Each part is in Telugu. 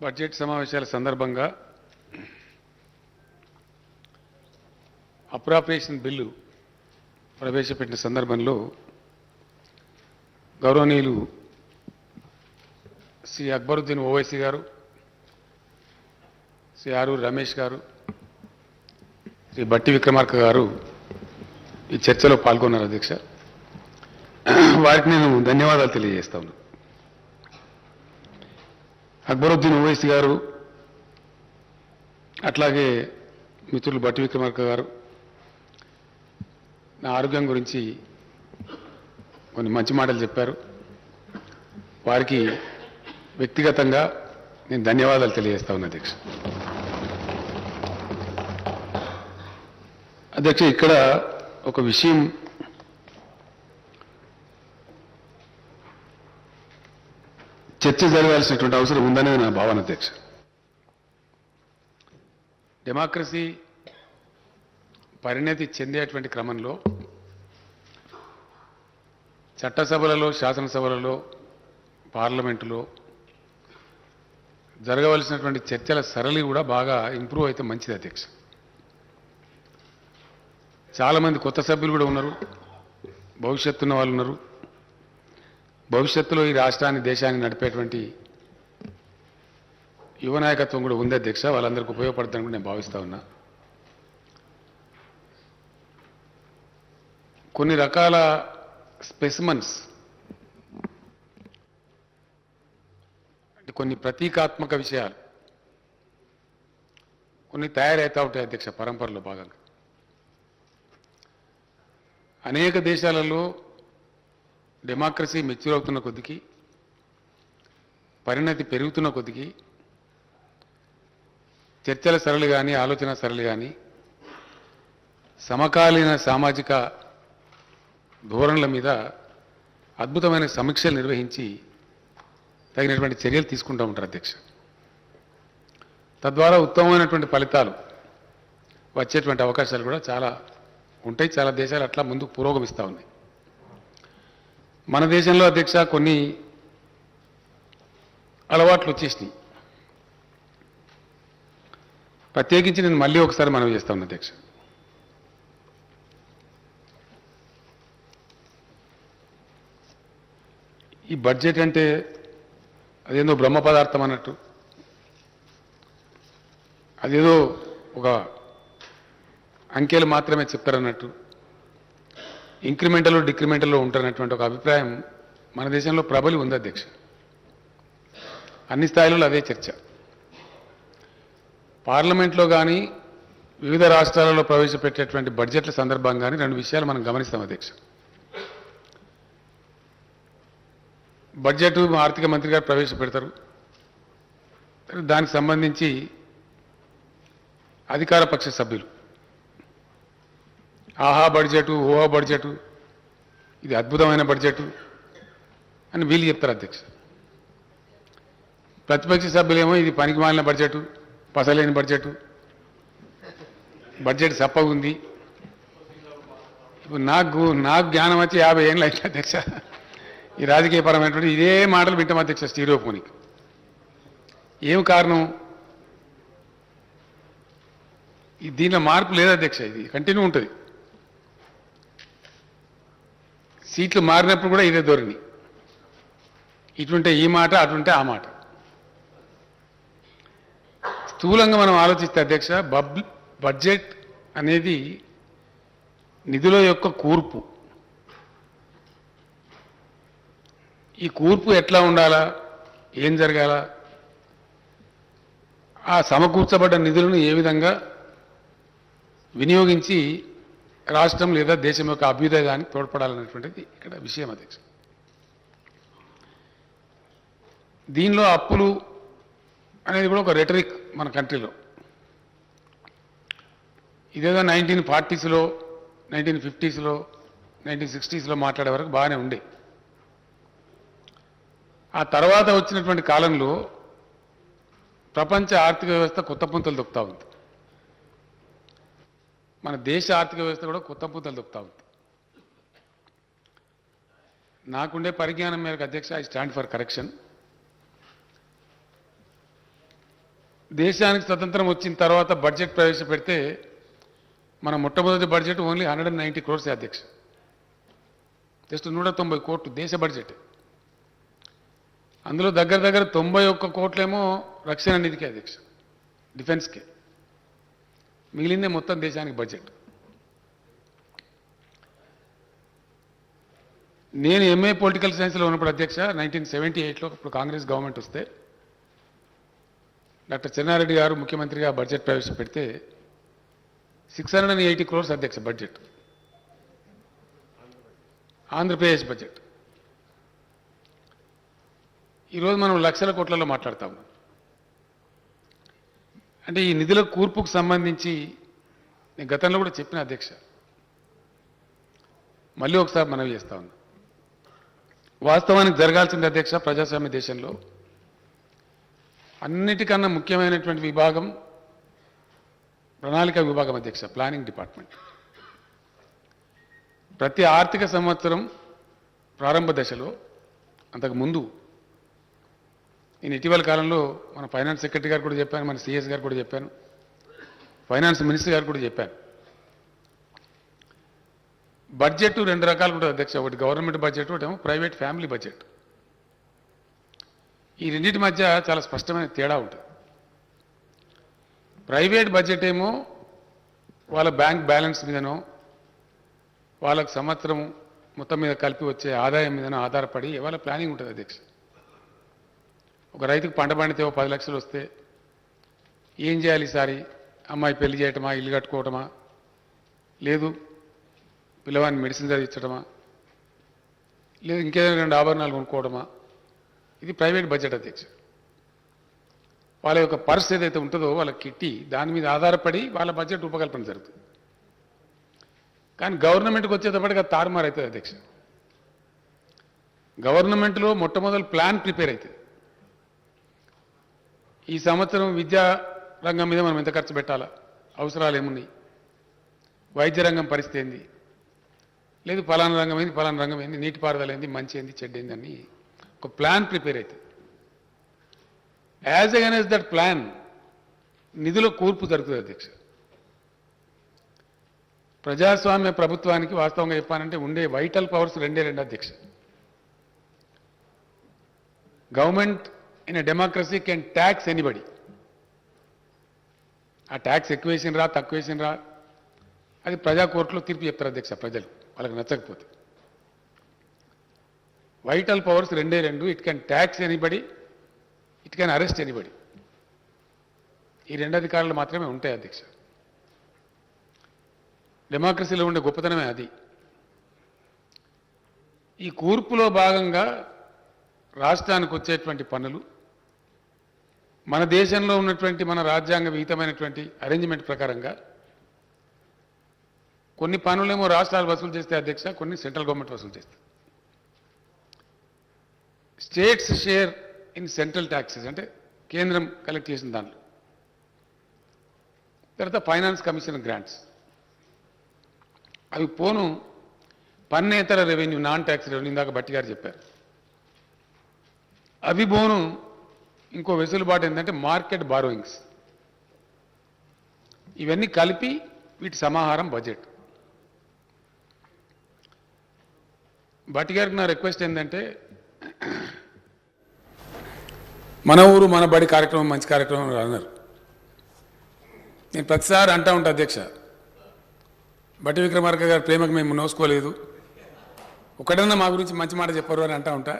బడ్జెట్ సమావేశాల సందర్భంగా అప్రాప్రియేషన్ బిల్లు ప్రవేశపెట్టిన సందర్భంలో గౌరవనీయులు శ్రీ అక్బరుద్దీన్ ఓవైసీ గారు, శ్రీ ఆరూరి రమేష్ గారు, శ్రీ బట్టి విక్రమార్క గారు ఈ చర్చలో పాల్గొన్నారు. అధ్యక్ష, వారికి నేను ధన్యవాదాలు తెలియజేస్తా ఉన్నాను. అక్బరుద్దీన్ ఓవైసీ గారు, అట్లాగే మిత్రులు బట్టి విక్రమార్క గారు నా ఆరోగ్యం గురించి కొన్ని మంచి మాటలు చెప్పారు. వారికి వ్యక్తిగతంగా నేను ధన్యవాదాలు తెలియజేస్తా ఉన్నా. అధ్యక్ష, ఇక్కడ ఒక విషయం చర్చ జరగాల్సినటువంటి అవసరం ఉందనేది నా భావన. అధ్యక్ష, డెమోక్రసీ పరిణతి చెందేటువంటి క్రమంలో చట్టసభలలో, శాసనసభలలో, పార్లమెంటులో జరగవలసినటువంటి చర్చల సరళి కూడా బాగా ఇంప్రూవ్ అయితే మంచిది. అధ్యక్ష, చాలామంది కొత్త సభ్యులు కూడా ఉన్నారు, భవిష్యత్తున్న వాళ్ళు ఉన్నారు. భవిష్యత్తులో ఈ రాష్ట్రాన్ని, దేశాన్ని నడిపేటువంటి యువ నాయకత్వం కూడా ఉంది. అధ్యక్ష, వాళ్ళందరికీ ఉపయోగపడుతుందని కూడా నేను భావిస్తా ఉన్నా. కొన్ని రకాల స్పెసిమన్స్, అంటే కొన్ని ప్రతీకాత్మక విషయాలు కొన్ని తయారవుతూ ఉంటాయి. అధ్యక్ష, పరంపరలో భాగంగా అనేక దేశాలలో డెమోక్రసీ మెచ్యూర్ అవుతున్న కొద్దికి, పరిణతి పెరుగుతున్న కొద్దికి చర్చల సరళి కానీ, ఆలోచన సరళి కానీ, సమకాలీన సామాజిక ధోరణుల మీద అద్భుతమైన సమీక్షలు నిర్వహించి తగినటువంటి చర్యలు తీసుకుంటూ ఉంటారు. అధ్యక్ష, తద్వారా ఉత్తమమైనటువంటి ఫలితాలు వచ్చేటువంటి అవకాశాలు కూడా చాలా ఉంటాయి. చాలా దేశాలు అట్లా ముందుకు పురోగమిస్తూ ఉన్నాయి. మన దేశంలో అధ్యక్ష కొన్ని అలవాట్లు వచ్చేసినాయి. ప్రత్యేకించి నేను మళ్ళీ ఒకసారి మనవి చేస్తా ఉన్నా. అధ్యక్ష, ఈ బడ్జెట్ అంటే అదేదో బ్రహ్మ పదార్థం అన్నట్టు, అదేదో ఒక అంకెలు మాత్రమే చెప్తారన్నట్టు, ఇంక్రిమెంటల్ డిక్రిమెంటల్లో ఉంటారన్నటువంటి ఒక అభిప్రాయం మన దేశంలో ప్రబలి ఉంది. అధ్యక్ష, అన్ని స్థాయిలలో అదే చర్చ. పార్లమెంట్లో కానీ, వివిధ రాష్ట్రాలలో ప్రవేశపెట్టేటువంటి బడ్జెట్ల సందర్భంగా కానీ రెండు విషయాలు మనం గమనిస్తాం. అధ్యక్ష, బడ్జెట్ ఆర్థిక మంత్రి గారు ప్రవేశపెడతారు. దానికి సంబంధించి అధికార పక్ష సభ్యులు ఆహా బడ్జెటు, ఓహా బడ్జెటు, ఇది అద్భుతమైన బడ్జెటు అని వీళ్ళు చెప్తారు. అధ్యక్ష, ప్రతిపక్ష సభ్యులేమో ఇది పనికి మాలిన బడ్జెటు, పసలేని బడ్జెటు, బడ్జెట్ సప్పగా ఉంది. ఇప్పుడు నాకు జ్ఞానం వచ్చి 50 ఏళ్ళు అయితే అధ్యక్ష, ఈ రాజకీయపరమైనటువంటి ఇదే మాటలు వింటాం. అధ్యక్ష, స్టీరియోఫోనిక్. ఏం కారణం? దీనిలో మార్పు లేదు అధ్యక్ష, ఇది కంటిన్యూ ఉంటుంది. సీట్లు మారినప్పుడు కూడా ఇదే ధోరణి. ఇటుంటే ఈ మాట, అటుంటే ఆ మాట. స్థూలంగా మనం ఆలోచిస్తే అధ్యక్ష, బడ్జెట్ అనేది నిధుల యొక్క కూర్పు. ఈ కూర్పు ఎట్లా ఉండాలా, ఏం జరగాల, ఆ సమకూర్చబడ్డ నిధులను ఏ విధంగా వినియోగించి రాష్ట్రం లేదా దేశం యొక్క అభ్యుదయానికి తోడ్పడాలనేటువంటిది ఇక్కడ విషయం. అధ్యక్ష, దీనిలో అప్పులు అనేది కూడా ఒక రెటరిక్ మన కంట్రీలో. ఇదేదో 1940స్లో, 1950స్లో, 1960స్లో మాట్లాడే వరకు బాగానే ఉండే. ఆ తర్వాత వచ్చినటువంటి కాలంలో ప్రపంచ ఆర్థిక వ్యవస్థ కొత్త పుంతలు దొక్కుతూ ఉంది. మన దేశ ఆర్థిక వ్యవస్థ కూడా కొత్త పుంతలు దొక్కుతూ ఉంది. నాకుండే పరిజ్ఞానం మేరకు అధ్యక్ష, ఐ స్టాండ్ ఫర్ కరెక్షన్. దేశానికి స్వతంత్రం వచ్చిన తర్వాత బడ్జెట్ ప్రవేశపెడితే మన మొట్టమొదటి బడ్జెట్ ఓన్లీ 190 crores అధ్యక్ష. జస్ట్ 190 కోట్లు దేశ బడ్జెట్. అందులో దగ్గర దగ్గర 91 కోట్లేమో రక్షణ నిధికి అధ్యక్ష, డిఫెన్స్కి. మిగిలిందే మొత్తం దేశానికి బడ్జెట్. నేను ఎంఏ పొలిటికల్ సైన్స్లో ఉన్నప్పుడు అధ్యక్ష 1978లో ఇప్పుడు కాంగ్రెస్ గవర్నమెంట్ వస్తే డాక్టర్ చెన్నారెడ్డి గారు ముఖ్యమంత్రిగా బడ్జెట్ ప్రవేశపెడితే 680 crores అధ్యక్ష బడ్జెట్, ఆంధ్రప్రదేశ్ బడ్జెట్. ఈరోజు మనం లక్షల కోట్లలో మాట్లాడతాము. అంటే ఈ నిధుల కూర్పుకు సంబంధించి నేను గతంలో కూడా చెప్పిన అధ్యక్ష, మళ్ళీ ఒకసారి మనవి చేస్తా ఉన్నా. వాస్తవానికి జరగాల్సింది అధ్యక్ష, ప్రజాస్వామ్య దేశంలో అన్నిటికన్నా ముఖ్యమైనటువంటి విభాగం ప్రణాళిక విభాగం అధ్యక్ష, ప్లానింగ్ డిపార్ట్మెంట్. ప్రతి ఆర్థిక సంవత్సరం ప్రారంభ దశలో, అంతకుముందు నేను ఇటీవల కాలంలో మన ఫైనాన్స్ సెక్రటరీ గారు కూడా చెప్పాను, మన సిఎస్ గారు కూడా చెప్పాను, ఫైనాన్స్ మినిస్టర్ గారు కూడా చెప్పాను. బడ్జెట్ 2 రకాలు ఉంటుంది అధ్యక్ష, ఒకటి గవర్నమెంట్ బడ్జెట్, ఒకటేమో ప్రైవేట్ ఫ్యామిలీ బడ్జెట్. ఈ రెండింటి మధ్య చాలా స్పష్టమైన తేడా ఉంటుంది. ప్రైవేట్ బడ్జెట్ ఏమో వాళ్ళ బ్యాంక్ బ్యాలెన్స్ మీదనో వాళ్ళకు సంవత్సరం మొత్తం మీద కలిపి వచ్చే ఆదాయం మీదనో ఆధారపడి వాళ్ళ ప్లానింగ్ ఉంటుంది అధ్యక్ష. ఒక రైతుకు పంట పండితే 10 లక్షలు వస్తే ఏం చేయాలి ఈసారి? అమ్మాయి పెళ్లి చేయటమా, ఇల్లు కట్టుకోవటమా, లేదు పిల్లవాడిని మెడిసిన్ చదివించడమా, లేదు ఇంకేదైనా 2 ఆభరణాలు కొనుక్కోవడమా? ఇది ప్రైవేట్ బడ్జెట్ అధ్యక్ష. వాళ్ళ యొక్క పర్స్ ఏదైతే ఉంటుందో వాళ్ళ కిట్టి, దాని మీద ఆధారపడి వాళ్ళ బడ్జెట్ రూపకల్పన జరుగుతుంది. కానీ గవర్నమెంట్కి వచ్చేటప్పటికి అది తారుమారు అవుతుంది అధ్యక్ష. గవర్నమెంట్లో మొట్టమొదటి ప్లాన్ ప్రిపేర్ అవుతుంది. ఈ సంవత్సరం విద్యా రంగం మీద మనం ఎంత ఖర్చు పెట్టాలా, అవసరాలు ఏమున్నాయి, వైద్య రంగం పరిస్థితి ఏంది, లేదు ఫలానా రంగం ఏంది, ఫలానా రంగం ఏంది, నీటిపారుదల ఏంది, మంచి ఏంది, చెడ్డ ఏంది అని ఒక ప్లాన్ ప్రిపేర్ అవుతుంది. యాజ్ అగైన్స్ దట్ ప్లాన్ నిధుల కూర్పు జరుగుతుంది అధ్యక్ష. ప్రజాస్వామ్య ప్రభుత్వానికి వాస్తవంగా చెప్పానంటే ఉండే వైటల్ పవర్స్ రెండే అధ్యక్ష. Government in a democracy can tax anybody. ఆ ట్యాక్స్ ఎక్కువ వేసినరా తక్కువ వేసినరా అది ప్రజా కోర్టులో తీర్పు చెప్తారు అధ్యక్ష, ప్రజలు వాళ్ళకి నచ్చకపోతే. వైటల్ పవర్స్ రెండే. It can tax anybody, it can arrest anybody. ఈ 2 అధికారాలు మాత్రమే ఉంటాయి అధ్యక్ష. డెమోక్రసీలో ఉండే గొప్పతనమే అది. ఈ కూర్పులో భాగంగా రాష్ట్రానికి వచ్చేటువంటి పన్నులు మన దేశంలో ఉన్నటువంటి మన రాజ్యాంగ విహితమైనటువంటి అరేంజ్మెంట్ ప్రకారంగా కొన్ని పన్నులేమో రాష్ట్రాలు వసూలు చేస్తే అధ్యక్ష, కొన్ని సెంట్రల్ గవర్నమెంట్ వసూలు చేస్తాయి. States share in central taxes అంటే కేంద్రం కలెక్ట్ చేసిన దాంట్లో. తర్వాత ఫైనాన్స్ కమిషన్ గ్రాంట్స్, అవి పోను పన్నేతర రెవెన్యూ, నాన్ ట్యాక్స్ రెవెన్యూ, ఇందాక భట్టి గారు చెప్పారు. అవి పోను ఇంకో వెసులుబాటు ఏంటంటే మార్కెట్ బారోయింగ్స్. ఇవన్నీ కలిపి వీటి సమాహారం బడ్జెట్. భట్టి గారికి నా రిక్వెస్ట్ ఏంటంటే, మన ఊరు మన బడి కార్యక్రమం మంచి కార్యక్రమం అన్నారు. నేను ప్రతిసారి అంటూ ఉంటా అధ్యక్ష, భట్టి విక్రమార్క గారి ప్రేమకు మేము నోసుకోలేదు, ఒకటన్నా మా గురించి మంచి మాట చెప్పరు అని అంటూ ఉంటా.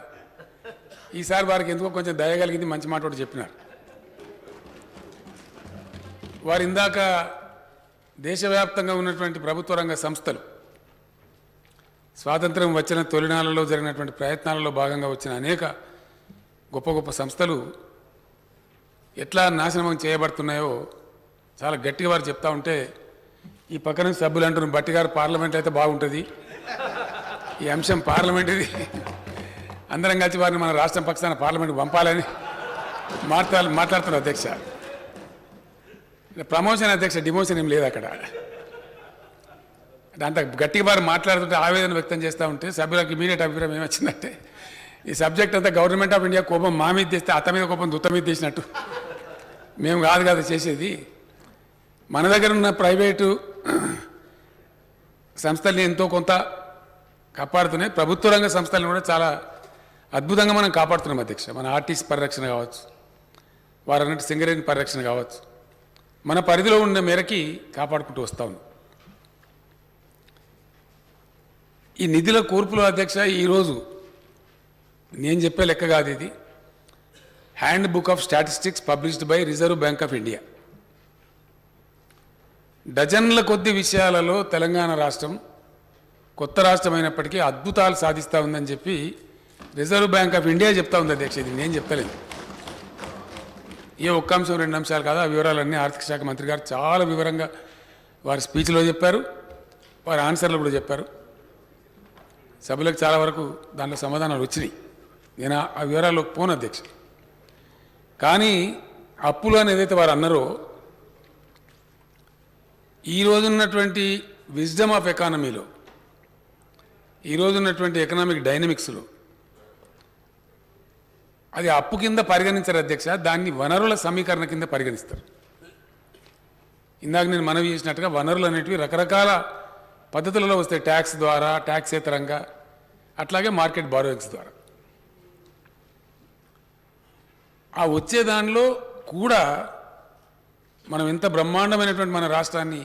ఈసారి వారికి ఎందుకో కొంచెం దయగలిగింది, మంచి మాట ఒకటి చెప్పినారు. వారు ఇందాక దేశవ్యాప్తంగా ఉన్నటువంటి ప్రభుత్వ రంగ సంస్థలు స్వాతంత్రం వచ్చిన తొలినాళ్ళలో జరిగినటువంటి ప్రయత్నాలలో భాగంగా వచ్చిన అనేక గొప్ప గొప్ప సంస్థలు ఎట్లా నాశనం చేయబడుతున్నాయో చాలా గట్టిగా వారు చెప్తా ఉంటే, ఈ పక్కన సభ్యులు అంటున్నారు భట్టి గారు పార్లమెంట్ అయితే బాగుంటుంది, ఈ అంశం పార్లమెంట్ ఇది, అందరం కలిసి వారిని మన రాష్ట్రం పక్షాన పార్లమెంట్ పంపాలని మాట్లాడుతున్నారు అధ్యక్ష. ప్రమోషన్ అధ్యక్ష, డిమోషన్ ఏం లేదు అక్కడ. అంత గట్టిగా వారు మాట్లాడుతుంటే ఆవేదన వ్యక్తం చేస్తూ ఉంటే సభ్యులకు ఇమీడియట్ అభిప్రాయం ఏమొచ్చిందంటే, ఈ సబ్జెక్ట్ అంతా గవర్నమెంట్ ఆఫ్ ఇండియా కోపం మా మీద తెస్తే అత్త మీద కోపం దుత్త మీద తీసినట్టు మేము కాదు కదా చేసేది, మన దగ్గర ఉన్న ప్రైవేటు సంస్థల్ని ఎంతో కొంత కాపాడుతున్నాయి, ప్రభుత్వ రంగ సంస్థలను కూడా చాలా అద్భుతంగా మనం కాపాడుతున్నాం అధ్యక్ష. మన ఆర్టీసీ పరిరక్షణ కావచ్చు, వారన్నట్టు సింగరేణి పరిరక్షణ కావచ్చు, మన పరిధిలో ఉన్న మేరకి కాపాడుకుంటూ వస్తూ ఉన్నాం. ఈ నిధుల కూర్పులో అధ్యక్ష ఈరోజు నేను చెప్పే లెక్క కాదు ఇది, handbook of statistics published by Reserve Bank of India. డజన్ల కొద్ది విషయాలలో తెలంగాణ రాష్ట్రం కొత్త రాష్ట్రం అయినప్పటికీ అద్భుతాలు సాధిస్తూ ఉందని చెప్పి రిజర్వ్ బ్యాంక్ ఆఫ్ ఇండియా చెప్తా ఉంది అధ్యక్ష. ఇది నేను చెప్తలేదు, ఏ ఒక్క అంశం రెండు అంశాలు కాదు, ఆ వివరాలన్నీ ఆర్థిక శాఖ మంత్రి గారు చాలా వివరంగా వారి స్పీచ్లో చెప్పారు, వారి ఆన్సర్లు కూడా చెప్పారు. సభ్యులకు చాలా వరకు దాంట్లో సమాధానాలు వచ్చినాయి. నేను ఆ వివరాల్లోకి పోను అధ్యక్ష. కానీ అప్పులు అని ఏదైతే వారు అన్నారో, ఈ రోజున్నటువంటి విజ్డమ్ ఆఫ్ ఎకానమీలో, ఈ రోజున్నటువంటి ఎకనామిక్ డైనమిక్స్లో అది అప్పు కింద పరిగణించరు అధ్యక్ష, దాన్ని వనరుల సమీకరణ కింద పరిగణిస్తారు. ఇందాక నేను మనవి చేసినట్టుగా వనరులు అనేటివి రకరకాల పద్ధతులలో వస్తాయి, ట్యాక్స్ ద్వారా, ట్యాక్సేతరంగా, అట్లాగే మార్కెట్ బారోయింగ్స్ ద్వారా. ఆ వచ్చే దానిలో కూడా మనం ఎంత బ్రహ్మాండమైనటువంటి మన రాష్ట్రాన్ని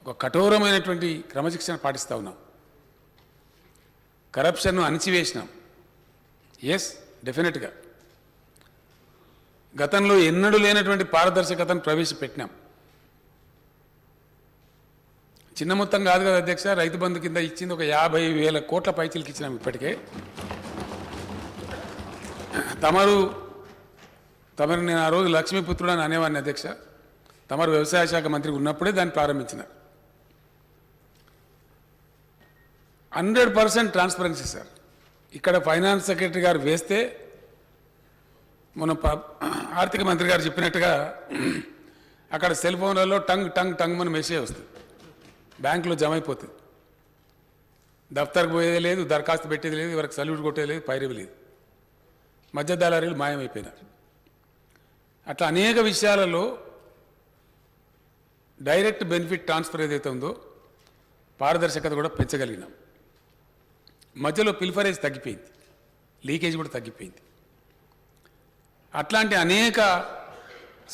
ఒక కఠోరమైనటువంటి క్రమశిక్షణ పాటిస్తూ ఉన్నాం, కరప్షన్ను అణిచివేసినాం. ఎస్, డెఫినెట్గా గతంలో ఎన్నడూ లేనటువంటి పారదర్శకతను ప్రవేశపెట్టినాం. చిన్న మొత్తం కాదు కదా అధ్యక్ష, రైతు బంధు కింద ఇచ్చింది ఒక 50,000 కోట్ల పైచీలకి ఇచ్చినాం ఇప్పటికే. తమరు నేను ఆ రోజు లక్ష్మీపుత్రుడు అని అనేవాడిని అధ్యక్ష, తమరు వ్యవసాయ శాఖ మంత్రి ఉన్నప్పుడే దాన్ని ప్రారంభించినారు. 100% ట్రాన్స్పరెన్సీ సార్. ఇక్కడ ఫైనాన్స్ సెక్రటరీ గారు వేస్తే, మన ఆర్థిక మంత్రి గారు చెప్పినట్టుగా అక్కడ సెల్ ఫోన్లలో టంగ్ టంగ్ టంగ్ మన మెసేజ్ వస్తుంది, బ్యాంకులో జమ అయిపోతుంది. దఫ్తర్కి పోయేది లేదు, దరఖాస్తు పెట్టేది లేదు, ఎవరికి సల్యూట్ కొట్టేది లేదు, పైరవి లేదు, మధ్య దళారీలు మాయమైపోయినారు. అట్లా అనేక విషయాలలో డైరెక్ట్ బెనిఫిట్ ట్రాన్స్ఫర్ ఏదైతే ఉందో పారదర్శకత కూడా పెంచగలిగినాం. మధ్యలో పిల్ఫరేజ్ తగ్గిపోయింది, లీకేజ్ కూడా తగ్గిపోయింది. అట్లాంటి అనేక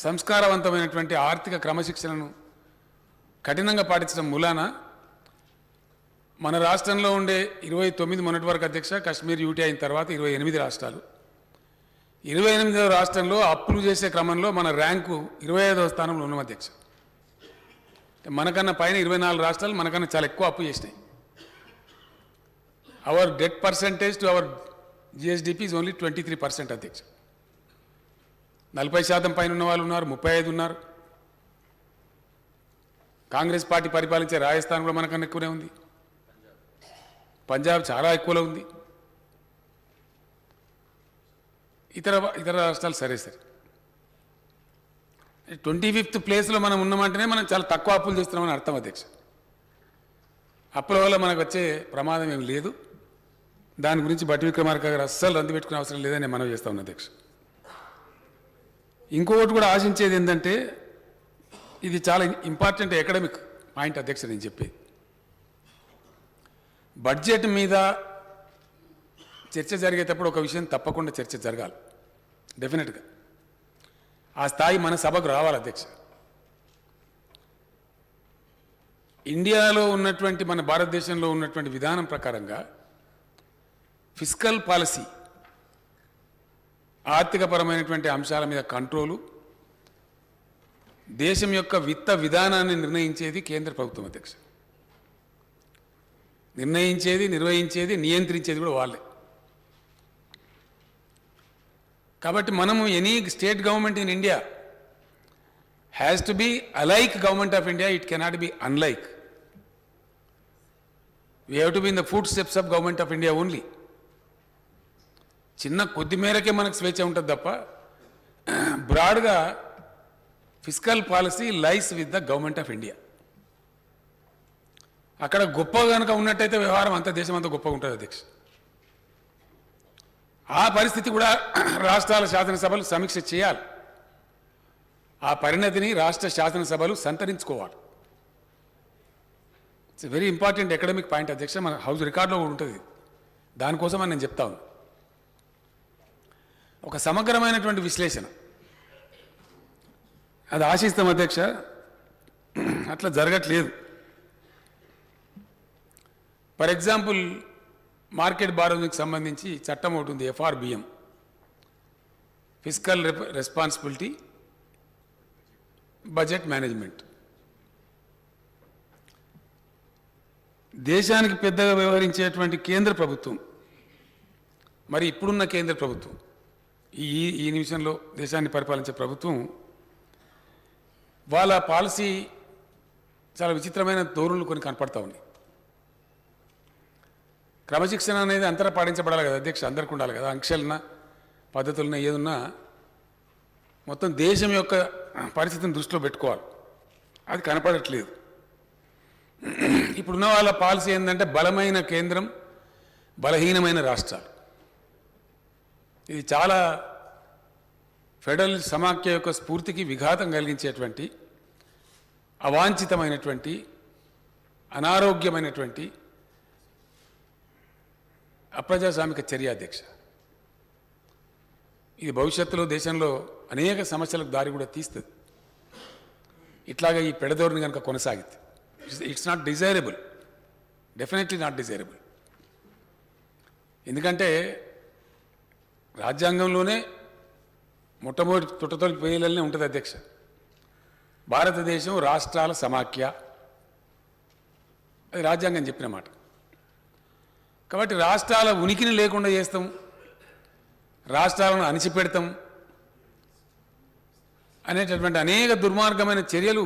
సంస్కారవంతమైనటువంటి ఆర్థిక క్రమశిక్షణను కఠినంగా పాటించడం మూలాన మన రాష్ట్రంలో ఉండే 29 మొన్నటి వరకు అధ్యక్ష, కశ్మీర్ యూటీ అయిన తర్వాత 28 రాష్ట్రాలు, 28వ రాష్ట్రంలో అప్పులు చేసే క్రమంలో మన ర్యాంకు 25వ స్థానంలో ఉన్నాం అధ్యక్ష. మనకన్నా పైన 24 రాష్ట్రాలు మనకన్నా చాలా ఎక్కువ అప్పు చేసినాయి. Our debt percentage to our GSDP is only 23% అధ్యక్ష. 40% పైన ఉన్న వాళ్ళు ఉన్నారు, 35 ఉన్నారు. కాంగ్రెస్ పార్టీ పరిపాలించే రాజస్థాన్ కూడా మనకన్నా ఎక్కువనే ఉంది, పంజాబ్ చాలా ఎక్కువలో ఉంది, ఇతర రాష్ట్రాలు సరే సరే. 25th ప్లేస్లో మనం ఉన్నామంటేనే మనం చాలా తక్కువ అప్పులు చేస్తున్నామని అర్థం అధ్యక్ష. అప్పుల వల్ల మనకు వచ్చే ప్రమాదం ఏం లేదు, దాని గురించి బట్టి విక్రమార్క గారు అస్సలు రంది పెట్టుకునే అవసరం లేదని నేను మనవి చేస్తా ఉన్నా అధ్యక్ష. ఇంకొకటి కూడా ఆశించేది ఏంటంటే, ఇది చాలా ఇంపార్టెంట్ ఎకడమిక్ పాయింట్ అధ్యక్ష. నేను చెప్పేది బడ్జెట్ మీద చర్చ జరిగేటప్పుడు ఒక విషయం తప్పకుండా చర్చ జరగాలి, డెఫినెట్గా. ఆ స్థాయి మన సభకు రావాలి అధ్యక్ష. ఇండియాలో ఉన్నటువంటి, మన భారతదేశంలో ఉన్నటువంటి విధానం ప్రకారంగా ఫిస్కల్ పాలసీ, ఆర్థికపరమైనటువంటి అంశాల మీద కంట్రోలు, దేశం యొక్క విత్త విధానాన్ని నిర్ణయించేది కేంద్ర ప్రభుత్వం అధ్యక్ష. నిర్ణయించేది, నిర్వహించేది, నియంత్రించేది కూడా వాళ్ళే. కాబట్టి మనము any state government in India has to be alike government of India, it cannot be unlike. We have to be in the food steps of government of India only. చిన్న కొద్ది మేరకే మనకు స్వేచ్ఛ ఉంటుంది తప్ప బ్రాడ్గా fiscal policy lies with the government of India. అక్కడ గొప్ప కనుక ఉన్నట్టయితే వ్యవహారం అంతా దేశం అంతా గొప్పగా ఉంటుంది అధ్యక్ష. ఆ పరిస్థితి కూడా రాష్ట్రాల శాసనసభలు సమీక్ష చేయాలి. ఆ పరిణతిని రాష్ట్ర శాసనసభలు సంతరించుకోవాలి. It's very important academic point అధ్యక్ష, మన హౌస్ రికార్డులో కూడా ఉంటుంది. దానికోసం అని నేను చెప్తా ఉన్నాను. ఒక సమగ్రమైనటువంటి విశ్లేషణ అది ఆశిస్తాం అధ్యక్ష, అట్లా జరగట్లేదు. ఫర్ ఎగ్జాంపుల్ మార్కెట్ బారోయింగ్కి సంబంధించి చట్టం ఒకటి ఉంది, FRBM, fiscal responsibility budget management. దేశానికి పెద్దగా వ్యవహరించేటువంటి కేంద్ర ప్రభుత్వం, మరి ఇప్పుడున్న కేంద్ర ప్రభుత్వం, ఈ ఈ నిమిషంలో దేశాన్ని పరిపాలించే ప్రభుత్వం, వాళ్ళ పాలసీ చాలా విచిత్రమైన ధోరణులు కొన్ని కనపడతా ఉన్నాయి. క్రమశిక్షణ అనేది అంతటా పాటించబడాలి కదా అధ్యక్ష, అందరికీ ఉండాలి కదా. ఆంక్షలున్న పద్ధతులున్న ఏదున్నా మొత్తం దేశం యొక్క పరిస్థితిని దృష్టిలో పెట్టుకోవాలి. అది కనపడట్లేదు. ఇప్పుడున్న వాళ్ళ పాలసీ ఏంటంటే బలమైన కేంద్రం, బలహీనమైన రాష్ట్రాలు. ఇది చాలా ఫెడరల్ సమాఖ్య యొక్క స్ఫూర్తికి విఘాతం కలిగించేటువంటి, అవాంఛితమైనటువంటి, అనారోగ్యమైనటువంటి అప్రజాస్వామిక చర్య అధ్యక్ష. ఇది భవిష్యత్తులో దేశంలో అనేక సమస్యలకు దారి కూడా తీస్తుంది. ఇట్లాగా ఈ పెడధోరణి కనుక కొనసాగితే it's not desirable, definitely not desirable. ఎందుకంటే రాజ్యాంగంలోనే మొట్టమొదటి తొట్టతొలి పేర్లనే ఉంటుంది అధ్యక్ష, భారతదేశం రాష్ట్రాల సమాఖ్య, అది రాజ్యాంగం చెప్పిన మాట. కాబట్టి రాష్ట్రాల ఉనికిని లేకుండా చేస్తాం, రాష్ట్రాలను అణిచిపెడతాం అనేటటువంటి అనేక దుర్మార్గమైన చర్యలు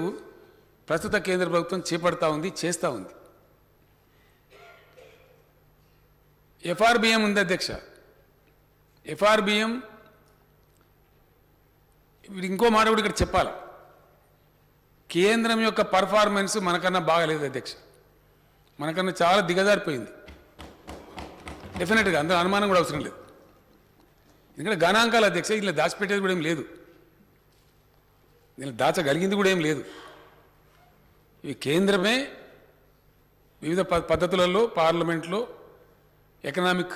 ప్రస్తుత కేంద్ర ప్రభుత్వం చేపడతా ఉంది, చేస్తూ ఉంది. FRBM ఉంది అధ్యక్ష. FRBM ఇంకో మాట కూడా ఇక్కడ చెప్పాలి, కేంద్రం యొక్క పర్ఫార్మెన్స్ మనకన్నా బాగలేదు అధ్యక్ష, మనకన్నా చాలా దిగజారిపోయింది. డెఫినెట్గా అందులో అనుమానం కూడా అవసరం లేదు. ఎందుకంటే గణాంకాలు అధ్యక్ష, ఇలా దాచిపెట్టేది కూడా ఏం లేదు, దీనిలో దాచగలిగింది కూడా ఏం లేదు. ఇవి కేంద్రమే వివిధ పద్ధతులలో పార్లమెంట్లో ఎకనామిక్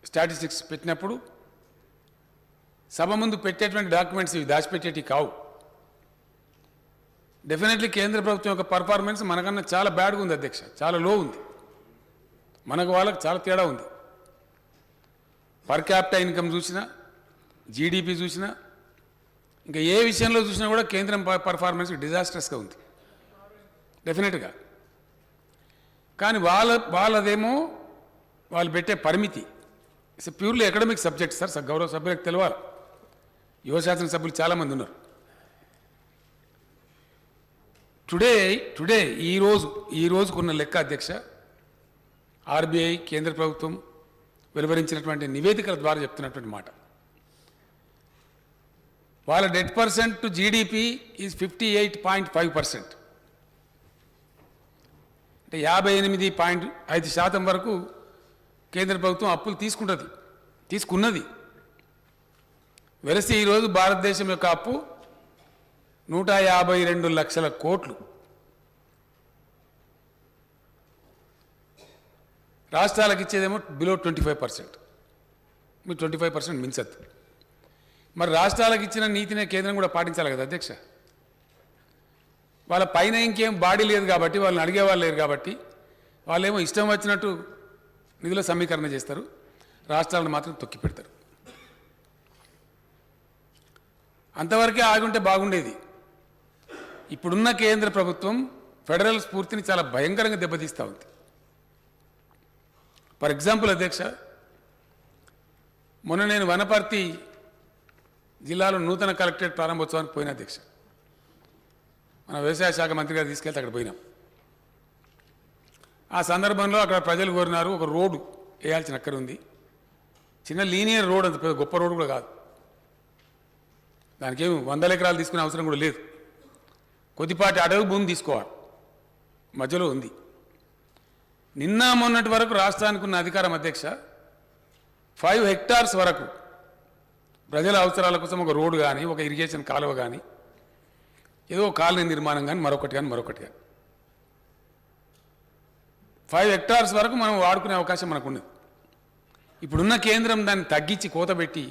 స్టాటిస్టిక్స్ పెట్టినప్పుడు సభ ముందు పెట్టేటువంటి డాక్యుమెంట్స్ ఇవి దాచిపెట్టేటివి కావు. డెఫినెట్లీ కేంద్ర ప్రభుత్వం యొక్క పర్ఫార్మెన్స్ మనకన్నా చాలా బ్యాడ్గా ఉంది అధ్యక్ష, చాలా లో ఉంది. మనకు వాళ్ళకి చాలా తేడా ఉంది. పర్ క్యాపిటల్ ఇన్కమ్ చూసినా, GDP చూసినా, ఇంకా ఏ విషయంలో చూసినా కూడా కేంద్రం పర్ఫార్మెన్స్ డిజాస్ట్రస్గా ఉంది డెఫినెట్గా. కానీ వాళ్ళదేమో వాళ్ళు పెట్టే పరిమితి it's purely academic subject sir. గౌరవ సభ్యులకు తెలవాలి, యువ శాసన సభ్యులు చాలామంది ఉన్నారు. టుడే ఈ రోజుకున్న లెక్క అధ్యక్ష, RBI కేంద్ర ప్రభుత్వం వెలువరించినటువంటి నివేదికల ద్వారా చెప్తున్నటువంటి మాట, వాళ్ళ debt percent to GDP is 58.5%. అంటే 58.5% వరకు కేంద్ర ప్రభుత్వం అప్పులు తీసుకున్నది. వెరసి ఈరోజు భారతదేశం యొక్క అప్పు 152 లక్షల కోట్లు. రాష్ట్రాలకు ఇచ్చేదేమో బిలో 25%, మీరు 25% మించద్దు. మరి రాష్ట్రాలకు ఇచ్చిన నీతినే కేంద్రం కూడా పాటించాలి కదా అధ్యక్ష. వాళ్ళ పైన ఇంకేం బాడీ లేదు కాబట్టి, వాళ్ళని అడిగేవాళ్ళు లేరు కాబట్టి, వాళ్ళేమో ఇష్టం వచ్చినట్టు నిధుల సమీకరణ చేస్తారు, రాష్ట్రాలను మాత్రం తొక్కి పెడతారు. అంతవరకే ఆగుంటే బాగుండేది. ఇప్పుడున్న కేంద్ర ప్రభుత్వం ఫెడరల్ స్ఫూర్తిని చాలా భయంకరంగా దెబ్బతీస్తూ ఉంది. ఫర్ ఎగ్జాంపుల్ అధ్యక్ష, మొన్న నేను వనపర్తి జిల్లాలో నూతన కలెక్టరేట్ ప్రారంభోత్సవానికి పోయిన అధ్యక్ష. మన వ్యవసాయ శాఖ మంత్రి గారు తీసుకెళ్తే అక్కడ పోయినాం. ఆ సందర్భంలో అక్కడ ప్రజలు కోరినారు, ఒక రోడ్డు వేయాల్సిన అక్కడ ఉంది. చిన్న లీనియర్ రోడ్, అంత పెద్ద గొప్ప రోడ్డు కూడా కాదు, దానికి ఏమి 100 ఎకరాలు తీసుకునే అవసరం కూడా లేదు. కొద్దిపాటి అడవి భూమి తీసుకోవాలి, మధ్యలో ఉంది. నిన్న మొన్నటి వరకు రాష్ట్రానికి ఉన్న అధికారం అధ్యక్ష 5 హెక్టార్స్ వరకు ప్రజల అవసరాల కోసం ఒక రోడ్డు కానీ, ఒక ఇరిగేషన్ కాలువ కానీ ఏదో కాలనీ నిర్మాణం కానీ మరొకటి కానీ 5 హెక్టార్స్ వరకు మనం వాడుకునే అవకాశం మనకు ఉన్నది. ఇప్పుడున్న కేంద్రం దాన్ని తగ్గించి కోతబెట్టి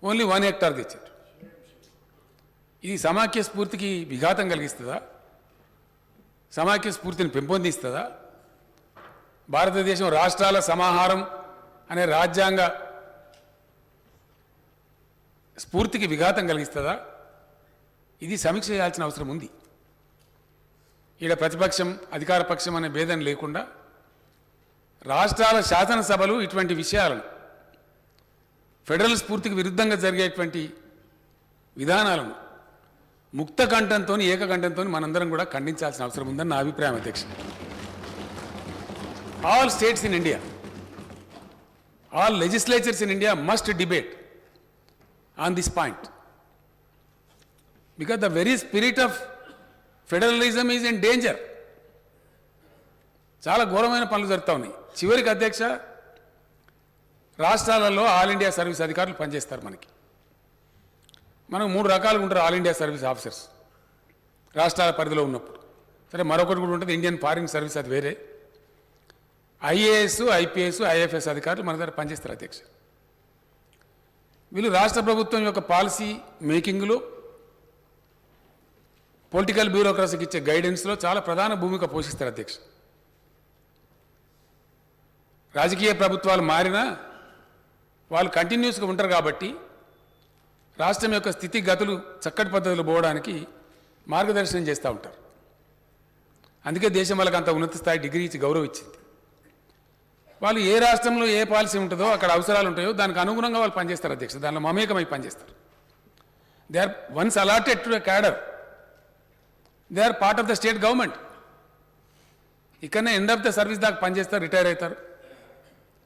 ఓన్లీ 1 హెక్టార్ తెచ్చారు. ఇది సమాఖ్య స్ఫూర్తికి విఘాతం కలిగిస్తుందా? సమాఖ్య స్ఫూర్తిని పెంపొందిస్తుందా? భారతదేశం రాష్ట్రాల సమాహారం అనే రాజ్యాంగ స్ఫూర్తికి విఘాతం కలిగిస్తుందా? ఇది సమీక్ష చేయాల్సిన అవసరం ఉంది. ఈడ ప్రతిపక్షం అధికార పక్షం అనే భేదం లేకుండా రాష్ట్రాల శాసనసభలు ఇటువంటి విషయాలను ఫెడరల్ స్ఫూర్తికి విరుద్ధంగా జరిగేటువంటి విధానాలను ముక్త కంఠంతో ఏకకంఠంతో మనందరం కూడా ఖండించాల్సిన అవసరం ఉందని నా అభిప్రాయం అధ్యక్ష. All states in India, all legislatures in India must debate on this point, because the very spirit of federalism is in danger. చాలా ఘోరమైన పనులు జరుగుతూ ఉన్నాయి. చివరికి అధ్యక్ష, రాష్ట్రాలలో ఆల్ ఇండియా సర్వీస్ అధికారులు పనిచేస్తారు. మనకు 3 రకాలుగా ఉంటారు ఆల్ ఇండియా సర్వీస్ ఆఫీసర్స్ రాష్ట్రాల పరిధిలో ఉన్నప్పుడు. సరే, మరొకటి కూడా ఉంటుంది ఇండియన్ ఫారిన్ సర్వీస్, అది వేరే. ఐఏఎస్, ఐపీఎస్, ఐఎఫ్ఎస్ అధికారులు మన దగ్గర పనిచేస్తారు అధ్యక్ష. వీళ్ళు రాష్ట్ర ప్రభుత్వం యొక్క పాలసీ మేకింగ్లో, పొలిటికల్ బ్యూరోక్రసీకి ఇచ్చే గైడెన్స్లో చాలా ప్రధాన భూమిక పోషిస్తారు అధ్యక్ష. రాజకీయ ప్రభుత్వాలు మారినా వాళ్ళు కంటిన్యూస్గా ఉంటారు కాబట్టి రాష్ట్రం యొక్క స్థితిగతులు చక్కటి పద్ధతులు పోవడానికి మార్గదర్శనం చేస్తూ ఉంటారు. అందుకే దేశం వాళ్ళకి అంత ఉన్నత స్థాయి డిగ్రీ ఇచ్చి గౌరవం ఇచ్చింది. వాళ్ళు ఏ రాష్ట్రంలో ఏ పాలసీ ఉంటుందో, అక్కడ అవసరాలు ఉంటాయో దానికి అనుగుణంగా వాళ్ళు పనిచేస్తారు అధ్యక్ష. దానిలో మమేకమై పనిచేస్తారు. They are once allotted to a cadre, they are part of the state government. ఇక్కడనే ఎండ్ ఆఫ్ ద సర్వీస్ దాకా పనిచేస్తారు, రిటైర్ అవుతారు.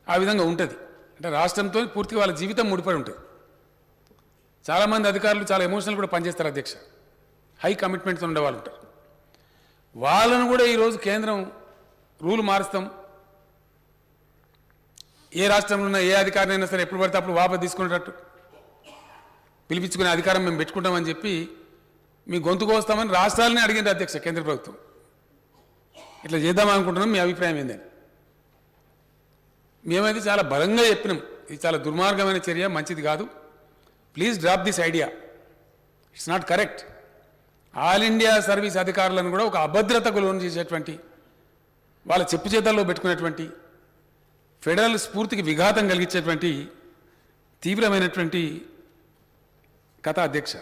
ఆ విధంగా ఉంటుంది. అంటే రాష్ట్రంతో పూర్తిగా వాళ్ళ జీవితం ముడిపడి ఉంటుంది. చాలామంది అధికారులు చాలా ఎమోషనల్ కూడా పనిచేస్తారు అధ్యక్ష. హై కమిట్మెంట్తో ఉండే వాళ్ళు ఉంటారు. వాళ్ళను కూడా ఈరోజు కేంద్రం రూల్ మారుస్తాం, ఏ రాష్ట్రంలో ఉన్న ఏ అధికారినైనా సరే ఎప్పుడు పడితే అప్పుడు వాపసు తీసుకునేటట్టు పిలిపించుకునే అధికారం మేము పెట్టుకుంటామని చెప్పి మీ గొంతుకు వస్తామని రాష్ట్రాలని అడిగింది అధ్యక్ష కేంద్ర ప్రభుత్వం. ఇట్లా చేద్దామనుకుంటున్నాం, మీ అభిప్రాయం ఏందని. మేమైతే చాలా బలంగా చెప్పినాం, ఇది చాలా దుర్మార్గమైన చర్య, మంచిది కాదు, please drop this idea, it's not correct. All India service అధికారులను కూడా ఒక అభద్రతకు లోను చేసేటువంటి, వాళ్ళ చెప్పు చేతల్లో పెట్టుకునేటువంటి, ఫెడరల్ స్ఫూర్తికి విఘాతం కలిగించేటువంటి తీవ్రమైనటువంటి కథ అధ్యక్ష.